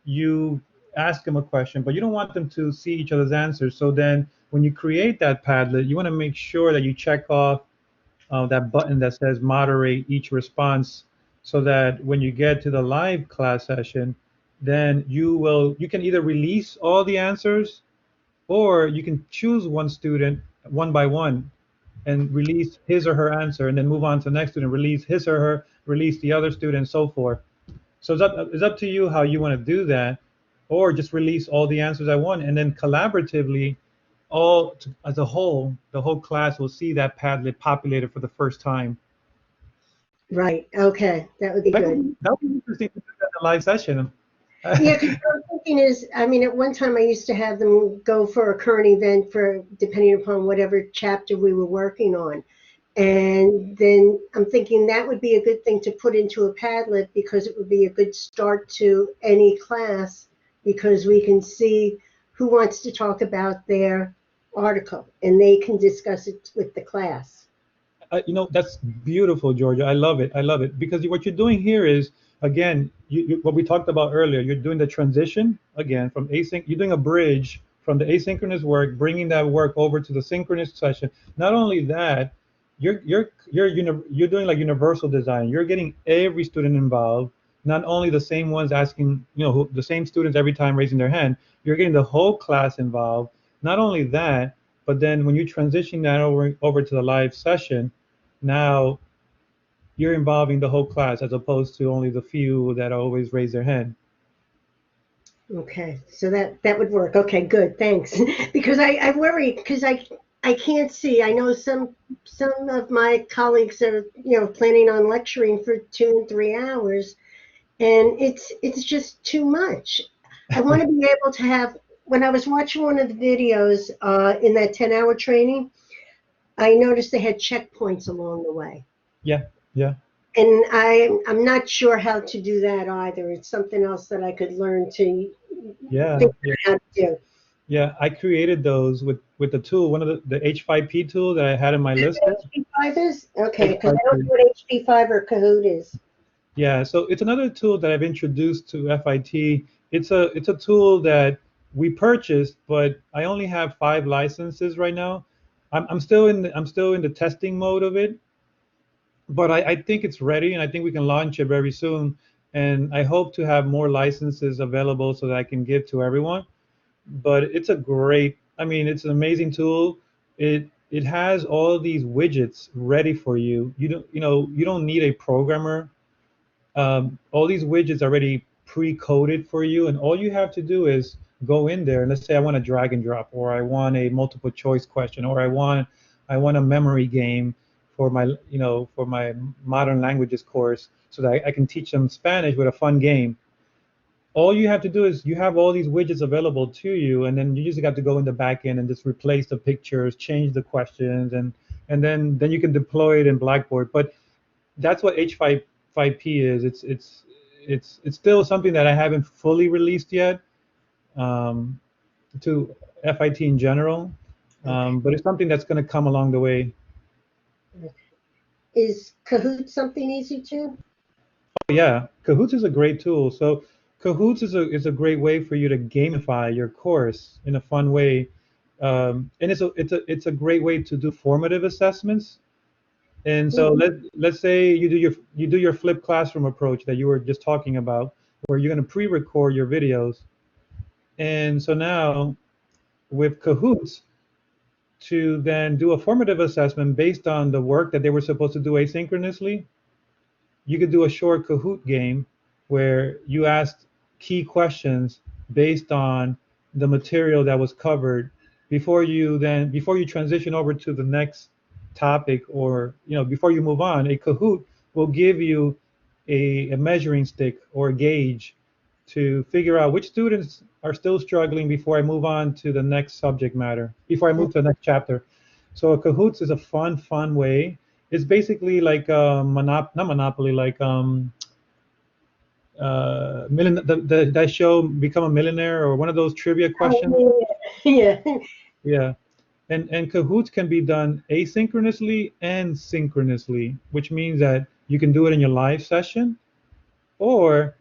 you ask them a question, but you don't want them to see each other's answers. So then when you create that Padlet, you want to make sure that you check off that button that says moderate each response, so that when you get to the live class session, then you can either release all the answers, or you can choose one student one by one and release his or her answer, and then move on to the next student, release his or her, release the other student, and so forth. So it's up to you how you want to do that, or just release all the answers at once, and then collaboratively, as a whole, the whole class will see that Padlet populated for the first time. Right. Okay. That would be good. That would be interesting to do that in a live session. Yeah, because what I'm thinking is, I mean, at one time I used to have them go for a current event for depending upon whatever chapter we were working on. And then I'm thinking that would be a good thing to put into a Padlet because it would be a good start to any class because we can see who wants to talk about their article and they can discuss it with the class. That's beautiful, Georgia. I love it. I love it, because what you're doing here is, again, what we talked about earlier. You're doing the transition again from async. You're doing a bridge from the asynchronous work, bringing that work over to the synchronous session. Not only that, you're doing like universal design. You're getting every student involved, not only the same ones asking, the same students every time raising their hand. You're getting the whole class involved. Not only that, but then when you transition that over to the live session, now you're involving the whole class as opposed to only the few that always raise their hand. Okay, so that would work. Okay, good, thanks. Because I worry because I I can't see. I know some of my colleagues are, planning on lecturing for 2 and 3 hours, and it's just too much. I want to be able to have. When I was watching one of the videos in that 10-hour training, I noticed they had checkpoints along the way. Yeah, yeah. And I'm not sure how to do that either. It's something else that I could learn to Yeah, figure yeah. out how to do. Yeah, I created those with the tool, one of the H5P tool that I had in my list there. HP5 is? Okay, because I don't H5P. know what HP5 or Kahoot is. Yeah, so it's another tool that I've introduced to FIT. It's a tool that we purchased, but I only have 5 licenses right now. I'm still in the testing mode of it, but I think it's ready, and I think we can launch it very soon. And I hope to have more licenses available so that I can give to everyone. But it's a great, I mean, it's an amazing tool. It has all these widgets ready for you. You don't need a programmer. All these widgets are already pre-coded for you, and all you have to do is go in there and let's say I want a drag and drop, or I want a multiple choice question, or I want a memory game for my modern languages course, so that I can teach them Spanish with a fun game. All you have to do is you have all these widgets available to you, and then you just got to go in the back end and just replace the pictures, change the questions, and then you can deploy it in Blackboard. But that's what H5P is. It's still something that I haven't fully released yet um, to FIT in general, but it's something that's going to come along the way. Is Kahoot something easy too? Oh, yeah, Kahoots is a great tool. So Kahoots is a great way for you to gamify your course in a fun way, and it's a great way to do formative assessments. And so let's say you do your flipped classroom approach that you were just talking about, where you're going to pre-record your videos. And so now with Kahoots, to then do a formative assessment based on the work that they were supposed to do asynchronously, you could do a short Kahoot game where you asked key questions based on the material that was covered before you transition over to the next topic, or before you move on. A Kahoot will give you a measuring stick or a gauge to figure out which students are still struggling before I move on to the next subject matter, before I move to the next chapter. So a Kahoots is a fun way. It's basically like not Monopoly, like that show Become a Millionaire, or one of those trivia questions. Oh, yeah. Yeah. And Kahoots can be done asynchronously and synchronously, which means that you can do it in your live session, or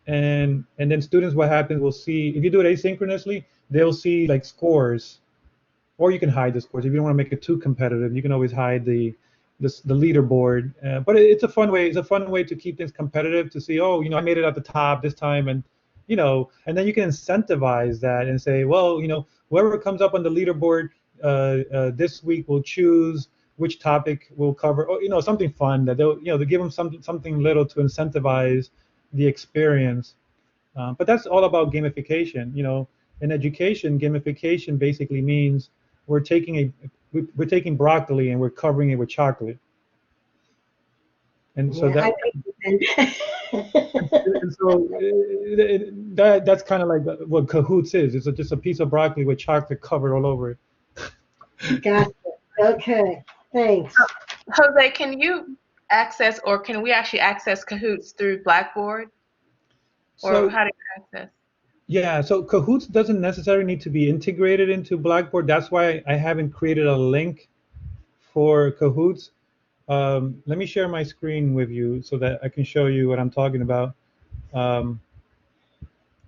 and then students, what happens, will see, if you do it asynchronously, they'll see like scores, or you can hide the scores. If you don't want to make it too competitive, you can always hide the leaderboard. But it's a fun way. It's a fun way to keep things competitive, to see, oh, I made it at the top this time, and then you can incentivize that and say, well, whoever comes up on the leaderboard this week will choose which topic we'll cover, or something fun that they'll give them something little to incentivize the experience. But that's all about gamification. In education, gamification basically means we're taking broccoli and we're covering it with chocolate. And so Yeah, and so that's kind of like what Kahoots is. It's just a piece of broccoli with chocolate covered all over it. Gotcha. Okay, thanks. Jose, can you access, or can we actually access Kahoots through Blackboard? Or So, how do you access? yeah, so Kahoots doesn't necessarily need to be integrated into Blackboard. That's why I haven't created a link for Kahoots. Let me share my screen with you so that I can show you what I'm talking about.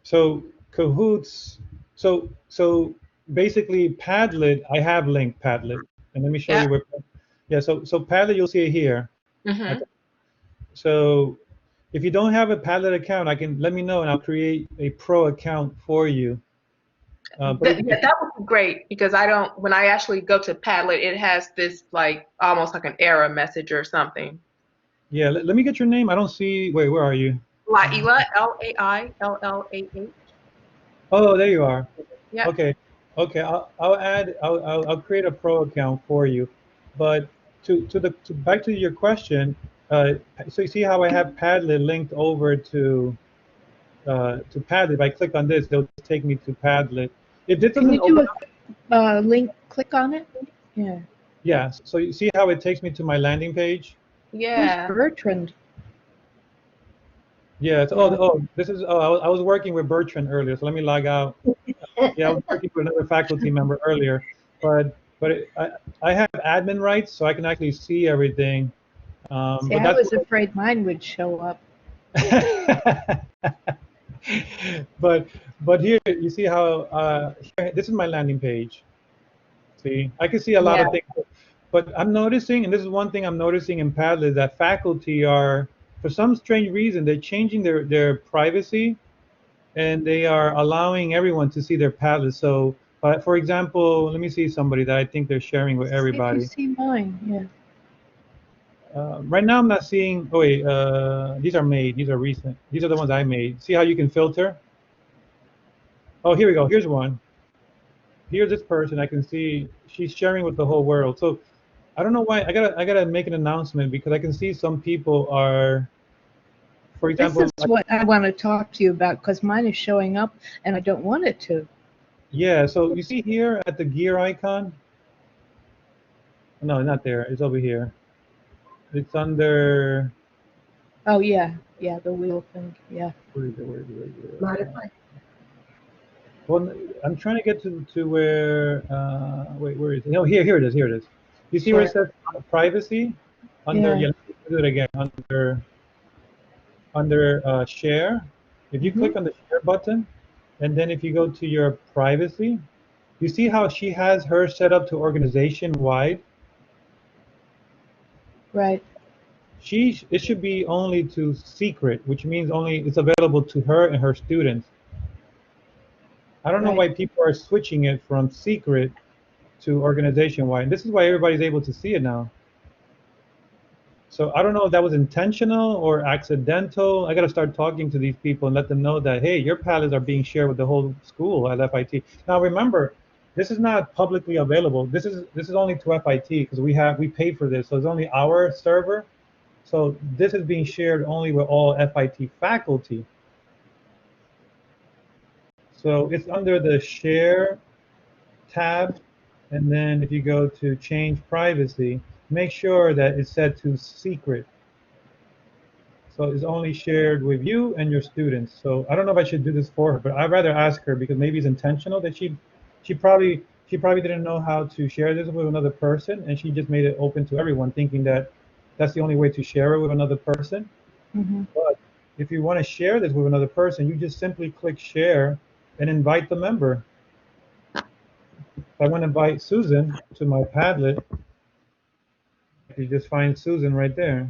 So Kahoots, so basically Padlet, I have linked Padlet, and let me show you where. Yeah, so Padlet, you'll see it here. Mm-hmm. So if you don't have a Padlet account, let me know and I'll create a pro account for you. That would be great, because when I actually go to Padlet, it has this almost like an error message or something. Yeah, let me get your name. I don't see. Wait, where are you? Laila, Laillah. Oh, there you are. Yep. Okay. Okay, I'll create a pro account for you, but to back to your question, so you see how I have Padlet linked over to Padlet. If I click on this, they'll just take me to Padlet. If this Can doesn't you open do up, a link? Click on it. Yeah. yeah. So you see how it takes me to my landing page? Who's Yeah. Bertrand? Yeah. It's, this is. Oh, I was working with Bertrand earlier, so let me log out. Yeah, I was working with another faculty member earlier, but I have admin rights, so I can actually see everything. See, But I that's was afraid mine would show up. but but here you see how here, this is my landing page. See, I can see a lot Yeah. of things, but I'm noticing, and this is one thing I'm noticing in Padlet, that faculty are, for some strange reason, they're changing their privacy, and they are allowing everyone to see their Padlet. So, for example, let me see somebody that I think they're sharing with See if you everybody. see mine. Yeah. Right now, I'm not seeing. Oh wait, these are made. These are recent. These are the ones I made. See how you can filter? Oh, here we go. Here's one. Here's this person. I can see she's sharing with the whole world. So I don't know why. I gotta make an announcement because I can see some people are, for This example, is what I want to talk to you about because mine is showing up and I don't want it to. yeah. So you see here at the gear icon. No, not there. It's over here. It's under. Oh, yeah. Yeah, the wheel thing. Yeah. Where is it? Where is it? Where is it? Modify. Well, I'm trying to get to where. Wait, where is it? No, here it is. Here it is. You see where it says privacy? Under, Yeah. yeah, let's do it again. Under share. If you Mhm. click on the share button, and then if you go to your privacy, you see how she has her set up to organization wide. Right. It should be only to secret, which means only it's available to her and her students. I don't know Right. why people are switching it from secret to organization wide. This is why everybody's able to see it now. So I don't know if that was intentional or accidental. I got to start talking to these people and let them know that, hey, your palettes are being shared with the whole school at FIT. Now remember, this is not publicly available. This is only to FIT because we pay for this, so it's only our server. So this is being shared only with all FIT faculty. So it's under the share tab, and then if you go to change privacy, make sure that it's set to secret. So it's only shared with you and your students. So I don't know if I should do this for her, but I'd rather ask her because maybe it's intentional that she probably didn't know how to share this with another person, and she just made it open to everyone, thinking that that's the only way to share it with another person. Mhm. But if you want to share this with another person, you just simply click share and invite the member. If I want to invite Susan to my Padlet, you just find Susan right there.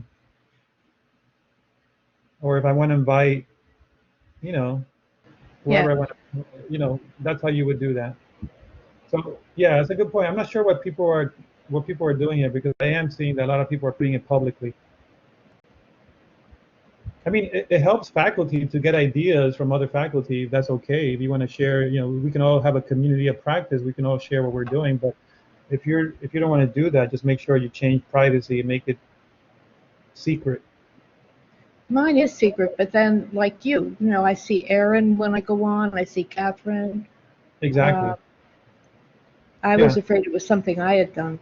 Or if I want to invite, you know, whoever Yeah. I want to, that's how you would do that. So yeah, that's a good point. I'm not sure what people are doing here because I am seeing that a lot of people are putting it publicly. I mean, it helps faculty to get ideas from other faculty. If that's okay. If you want to share, we can all have a community of practice. We can all share what we're doing. But if you don't want to do that, just make sure you change privacy and make it secret. Mine is secret, but then, like I see Erin when I go on. I see Catherine. Exactly. I Yeah. was afraid it was something I had done.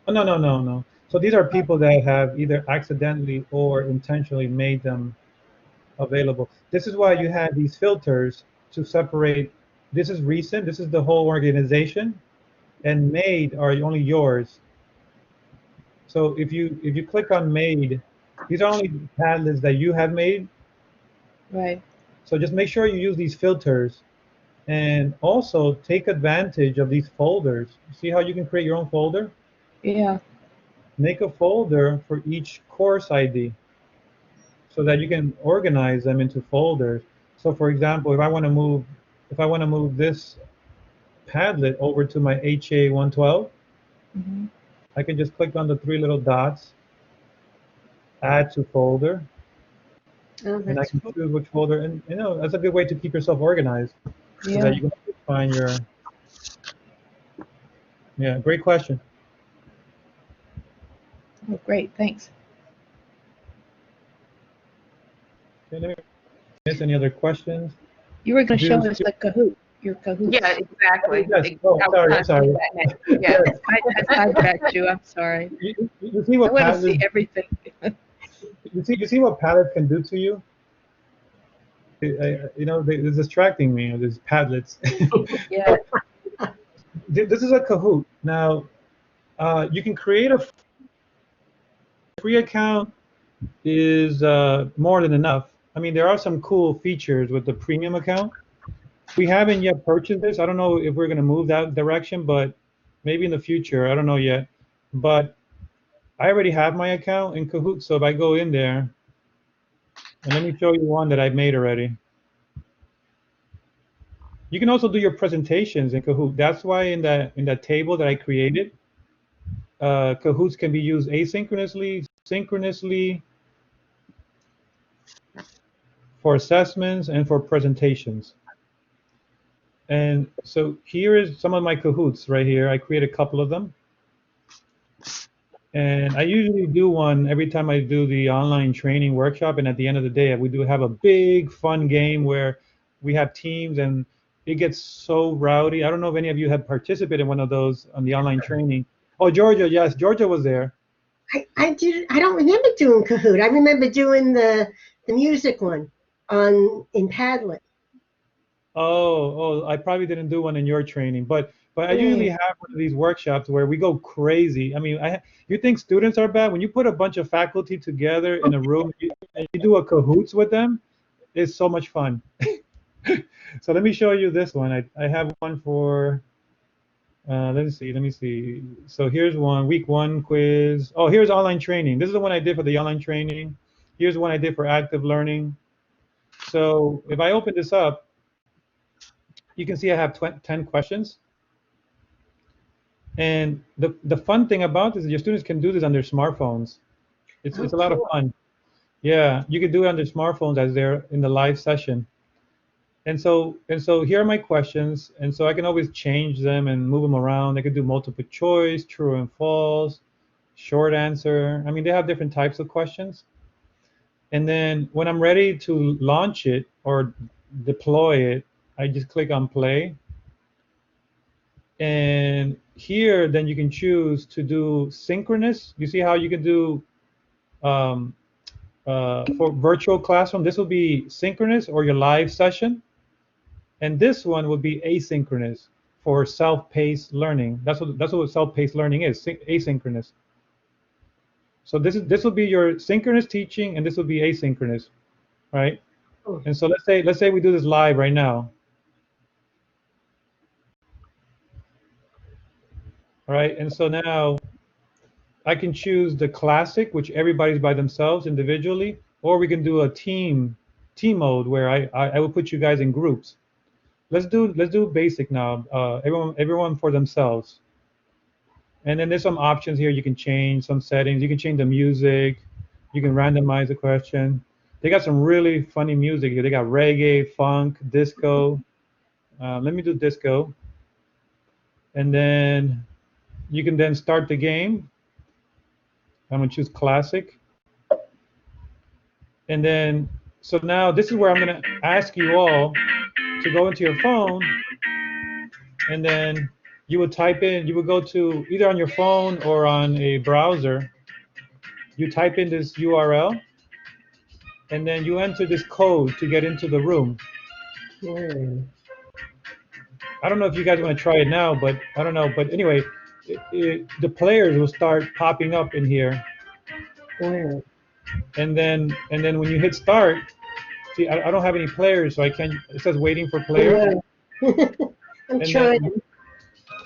Oh, no, no, no, no. So these are people that have either accidentally or intentionally made them available. This is why you have these filters to separate. This is recent. This is the whole organization, and made are only yours. So if you click on made, these are only Padlets that you have made. Right. So just make sure you use these filters, and also take advantage of these folders. See how you can create your own folder? Yeah. Make a folder for each course ID so that you can organize them into folders. So for example, if I want to move this Padlet over to my HA 112, Mhm. I can just click on the three little dots, add to folder, Oh, and I that's can cool. choose which folder. And that's a good way to keep yourself organized so that Yeah. you can find your. Yeah, great question. Oh, great, thanks. Okay, let me miss any other questions. You were going to show Do- us the Kahoot, your Kahoots. Yeah, exactly. Yes. Oh, I was sorry. trying I'm to do sorry. that next. Yeah. I sidetracked you. I'm sorry. You see I what want to see Padlet? everything. You see what Padlet can do to you? You know, they're distracting me. These Padlets. Yeah. This is a Kahoot. Now, you can create a free account is more than enough. I mean, there are some cool features with the premium account. We haven't yet purchased this. I don't know if we're going to move that direction, but maybe in the future. I don't know yet. But I already have my account in Kahoot, so if I go in there, and let me show you one that I've made already. You can also do your presentations in Kahoot. That's why in that table that I created, Kahoots can be used asynchronously, synchronously, for assessments and for presentations. And so here is some of my Kahoots right here. I create a couple of them. And I usually do one every time I do the online training workshop. And at the end of the day, we do have a big fun game where we have teams and it gets so rowdy. I don't know if any of you have participated in one of those on the online training. Oh, Georgia, yes, Georgia was there. I did. I don't remember doing Kahoot. I remember doing the music one in Padlet. Oh, I probably didn't do one in your training, but I usually have one of these workshops where we go crazy. I mean, you think students are bad when you put a bunch of faculty together in a room and you do a Kahoots with them? It's so much fun. So let me show you this one. I have one for. Let me see. So here's one, week 1 quiz. Oh, here's online training. This is the one I did for the online training. Here's one I did for active learning. So if I open this up, you can see I have 10 questions. And the fun thing about this is your students can do this on their smartphones. It's a lot of fun. Yeah, you can do it on their smartphones as they're in the live session. And so here are my questions. And so I can always change them and move them around. I could do multiple choice, true and false, short answer. I mean, they have different types of questions. And then when I'm ready to launch it or deploy it, I just click on play. And here, then you can choose to do synchronous. You see how you can do for virtual classroom, this will be synchronous or your live session. And this one will be asynchronous for self-paced learning. That's what self-paced learning is, asynchronous. So this will be your synchronous teaching, and this will be asynchronous, right? And so let's say we do this live right now. All right, and so now I can choose the classic, which everybody's by themselves individually, or we can do a team mode where I will put you guys in groups. Let's do basic now. Everyone for themselves. And then there's some options here. You can change some settings. You can change the music. You can randomize the question. They got some really funny music here. They got reggae, funk, disco. Let me do disco. And then you can then start the game. I'm gonna choose classic. And then, so now this is where I'm gonna ask you all to go into your phone, and then you would type in, you would go to either on your phone or on a browser, you type in this URL, and then you enter this code to get into the room. I don't know if you guys want to try it now, but I don't know. But anyway, the players will start popping up in here. And then when you hit start, see, I don't have any players, so I can't. It says waiting for players. I'm trying.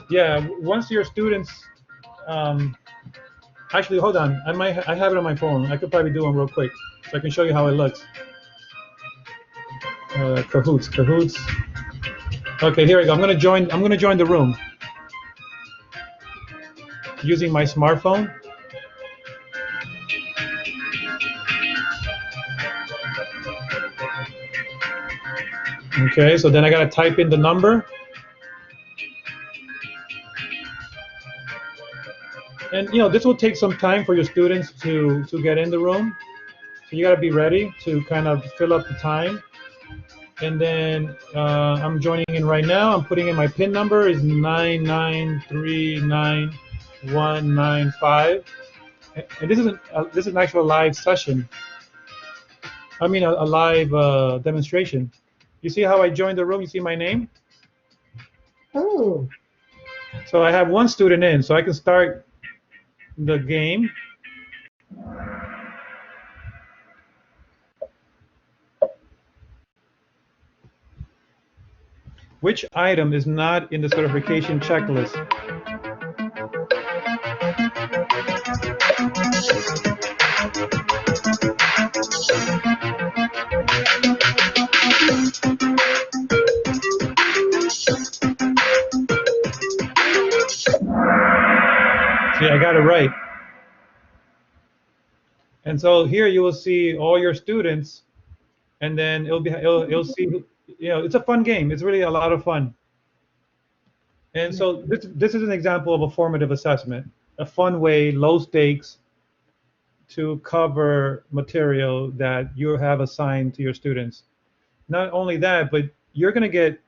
Yeah, once your students, actually, hold on. I have it on my phone. I could probably do one real quick, so I can show you how it looks. Kahoots. Okay, here we go. I'm gonna join the room using my smartphone. Okay, so then I gotta type in the number. And this will take some time for your students to get in the room. So you got to be ready to kind of fill up the time. And then I'm joining in right now. I'm putting in my PIN number is 9939195. And this is an actual live session. I mean a live demonstration. You see how I joined the room? You see my name? Oh, So I have one student in, so I can start the game. Which item is not in the certification checklist? See, I got it right. And so here you will see all your students, and then it'll see, it's a fun game. It's really a lot of fun. And so this is an example of a formative assessment, a fun way, low stakes, to cover material that you have assigned to your students. Not only that, but you're going to get,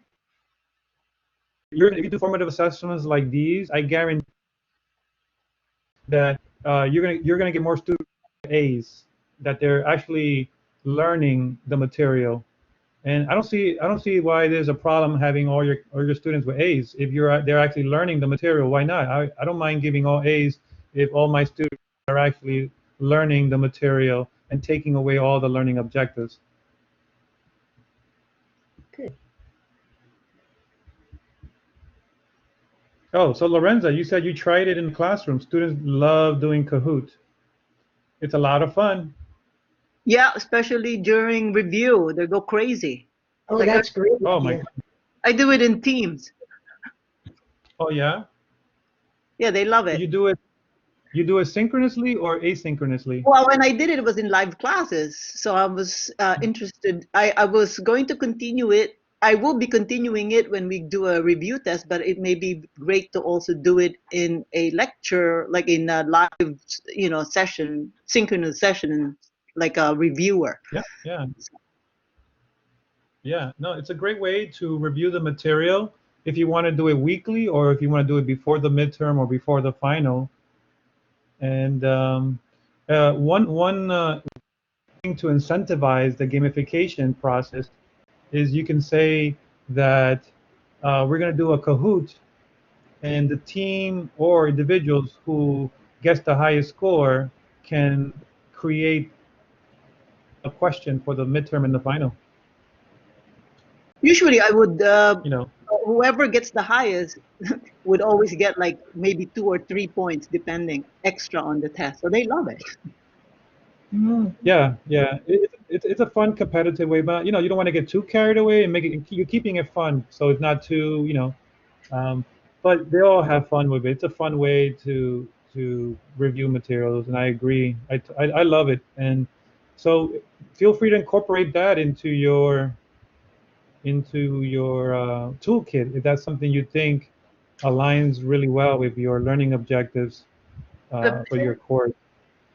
if you do formative assessments like these, I guarantee that you're gonna get more students with A's, that they're actually learning the material. And I don't see why there's a problem having all your students with A's. If they're actually learning the material, why not? I don't mind giving all A's if all my students are actually learning the material and taking away all the learning objectives. good. Oh, so Lorenza, you said you tried it in the classroom. Students love doing Kahoot. It's a lot of fun. Yeah, especially during review, they go crazy. Oh, Like, that's great. Oh my. Yeah. I do it in teams. Oh yeah. Yeah, they love it. You do it synchronously or asynchronously? Well, when I did it, it was in live classes. So I was interested. I was going to continue it. I will be continuing it when we do a review test, but it may be great to also do it in a lecture, like in a live, session, synchronous session, like a reviewer. Yeah. No, it's a great way to review the material if you want to do it weekly or if you want to do it before the midterm or before the final. And one thing to incentivize the gamification process is you can say that we're going to do a Kahoot, and the team or individuals who gets the highest score can create a question for the midterm and the final. Usually I would, whoever gets the highest would always get like maybe 2 or 3 points, depending, extra on the test. So they love it. Yeah. It's a fun competitive way, but you don't want to get too carried away and you're keeping it fun, so it's not too but they all have fun with it. It's a fun way to review materials, and I agree. I love it, and so feel free to incorporate that into your toolkit if that's something you think aligns really well with your learning objectives for your course.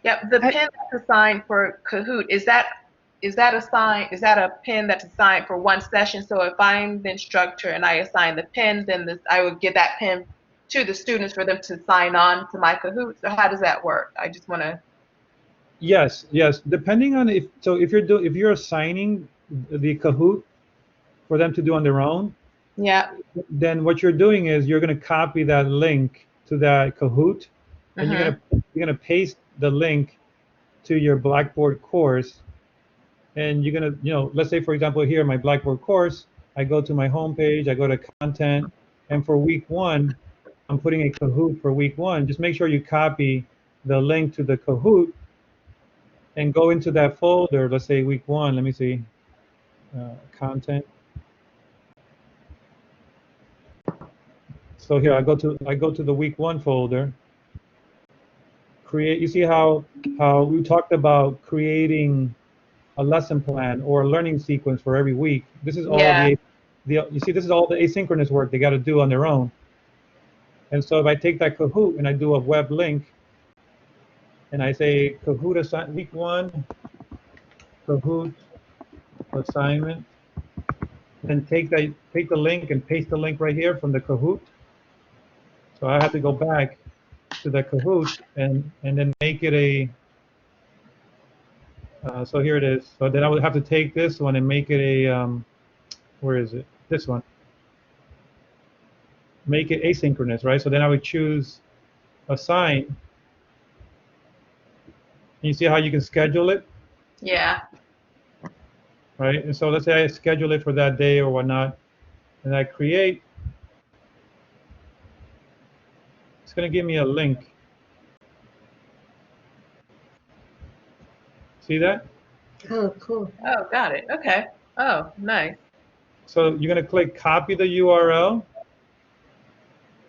Yeah, the pin that's assigned for Kahoot, is that a pin that's assigned for one session? So if I'm the instructor and I assign the pin, then I would give that pin to the students for them to sign on to my Kahoot. So how does that work? I just want to. Yes. Depending on if you're assigning the Kahoot for them to do on their own, Yeah. then what you're doing is you're going to copy that link to that Kahoot, and you're going to paste the link to your Blackboard course, and you're going to, let's say for example here my Blackboard course, I go to my home page, I go to content, and for week 1 I'm putting a Kahoot for week 1. Just make sure you copy the link to the Kahoot and go into that folder. Let's say week 1, let me see, content. So here I go to the week 1 folder. You see how we talked about creating a lesson plan or a learning sequence for every week. This is all you see, this is all the asynchronous work they got to do on their own. And so if I take that Kahoot and I do a web link, and I say Kahoot week 1, Kahoot assignment, and take the link and paste the link right here from the Kahoot. So I have to go back to the Kahoot and then make it a. So here it is. So then I would have to take this one and make it a. Where is it? This one. Make it asynchronous, right? So then I would choose assign. You see how you can schedule it, Yeah. right? And so let's say I schedule it for that day or whatnot, and I create. It's going to give me a link. See that? Oh, cool. Oh, got it. Okay. Oh, nice. So you're going to click copy the URL.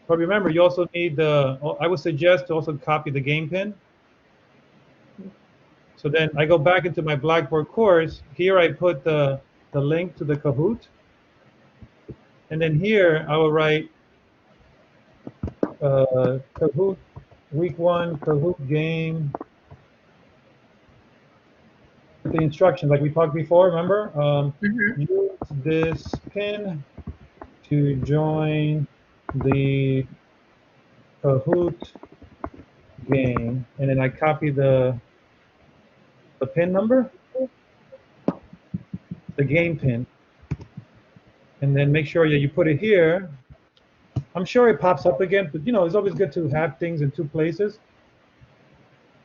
But remember, you also need the. I would suggest to also copy the game pin. So then I go back into my Blackboard course. Here I put the link to the Kahoot. And then here I will write Kahoot week 1 Kahoot game. The instructions like we talked before, remember? Use this pin to join the Kahoot game, and then I copy the pin number, the game pin, and then make sure that you put it here. I'm sure it pops up again, but it's always good to have things in 2 places.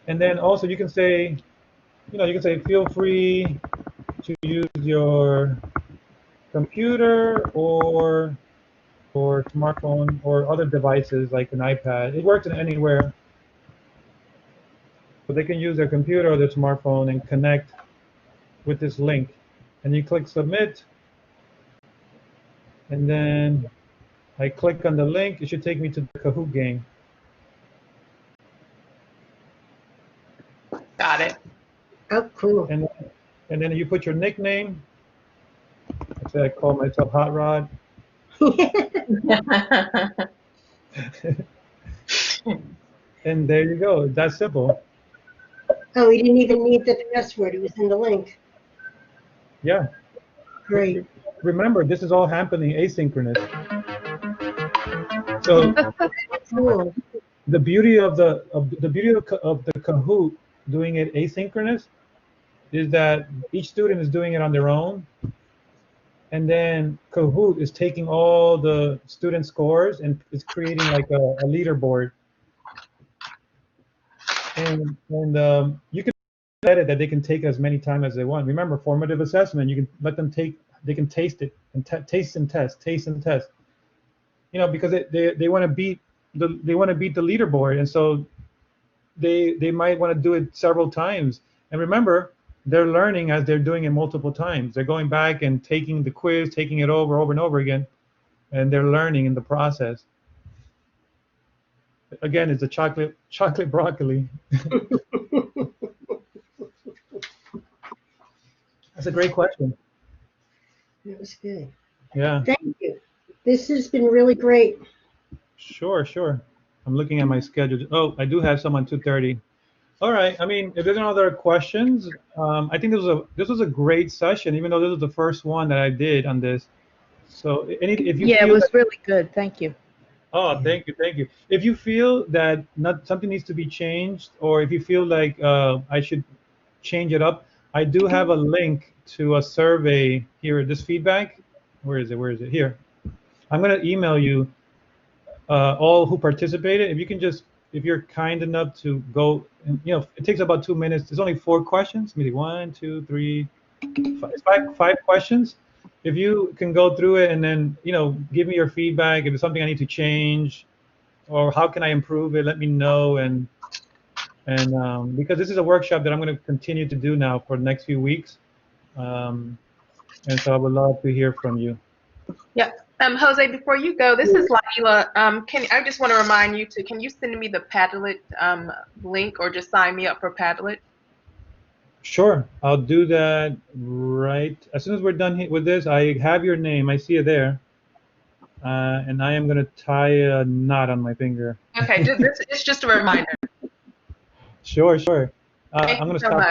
And then also you can say, feel free to use your computer or smartphone or other devices like an iPad. It works anywhere. But they can use their computer or their smartphone and connect with this link. And you click submit. And then I click on the link. It should take me to the Kahoot game. Got it. Oh, cool. And then you put your nickname. Let's say I call myself Hot Rod. And there you go. That's simple. Oh, we didn't even need the password. It was in the link. Yeah. Great. Remember, this is all happening asynchronous. So Cool. the beauty of the Kahoot doing it asynchronous is that each student is doing it on their own, and then Kahoot is taking all the student scores and is creating like a leaderboard. And you can edit that they can take as many times as they want. Remember, formative assessment, you can let them they can taste it and taste and test. Because they want to beat the leaderboard, and so they might want to do it several times. And remember, they're learning as they're doing it multiple times. They're going back and taking the quiz, taking it over and over again, and they're learning in the process. Again, it's the chocolate broccoli. That's a great question. That was good. Yeah. Thank you. This has been really great. Sure. I'm looking at my schedule. Oh, I do have some on 2:30. All right. I mean, if there's no other questions, I think this was a great session, even though this was the first one that I did on this. So, if you Yeah, it feel was really good. Thank you. oh, thank you. If you feel that something needs to be changed, or if you feel like I should change it up, I do have a link to a survey here. This feedback, where is it? Here. I'm going to email you all who participated. If you're kind enough to go, and, it takes about 2 minutes. There's only 4 questions. Maybe 1, 2, 3, 5 questions. If you can go through it and then, give me your feedback. If it's something I need to change, or how can I improve it, let me know. And because this is a workshop that I'm going to continue to do now for the next few weeks. And so I would love to hear from you. Yeah. Jose, before you go, this is Laila. I just want to remind you can you send me the Padlet link, or just sign me up for Padlet? Sure, I'll do that right as soon as we're done with this. I have your name. I see it there, and I am going to tie a knot on my finger. Okay, it's just a reminder. Sure, sure. Thank I'm you going to so stop much. it.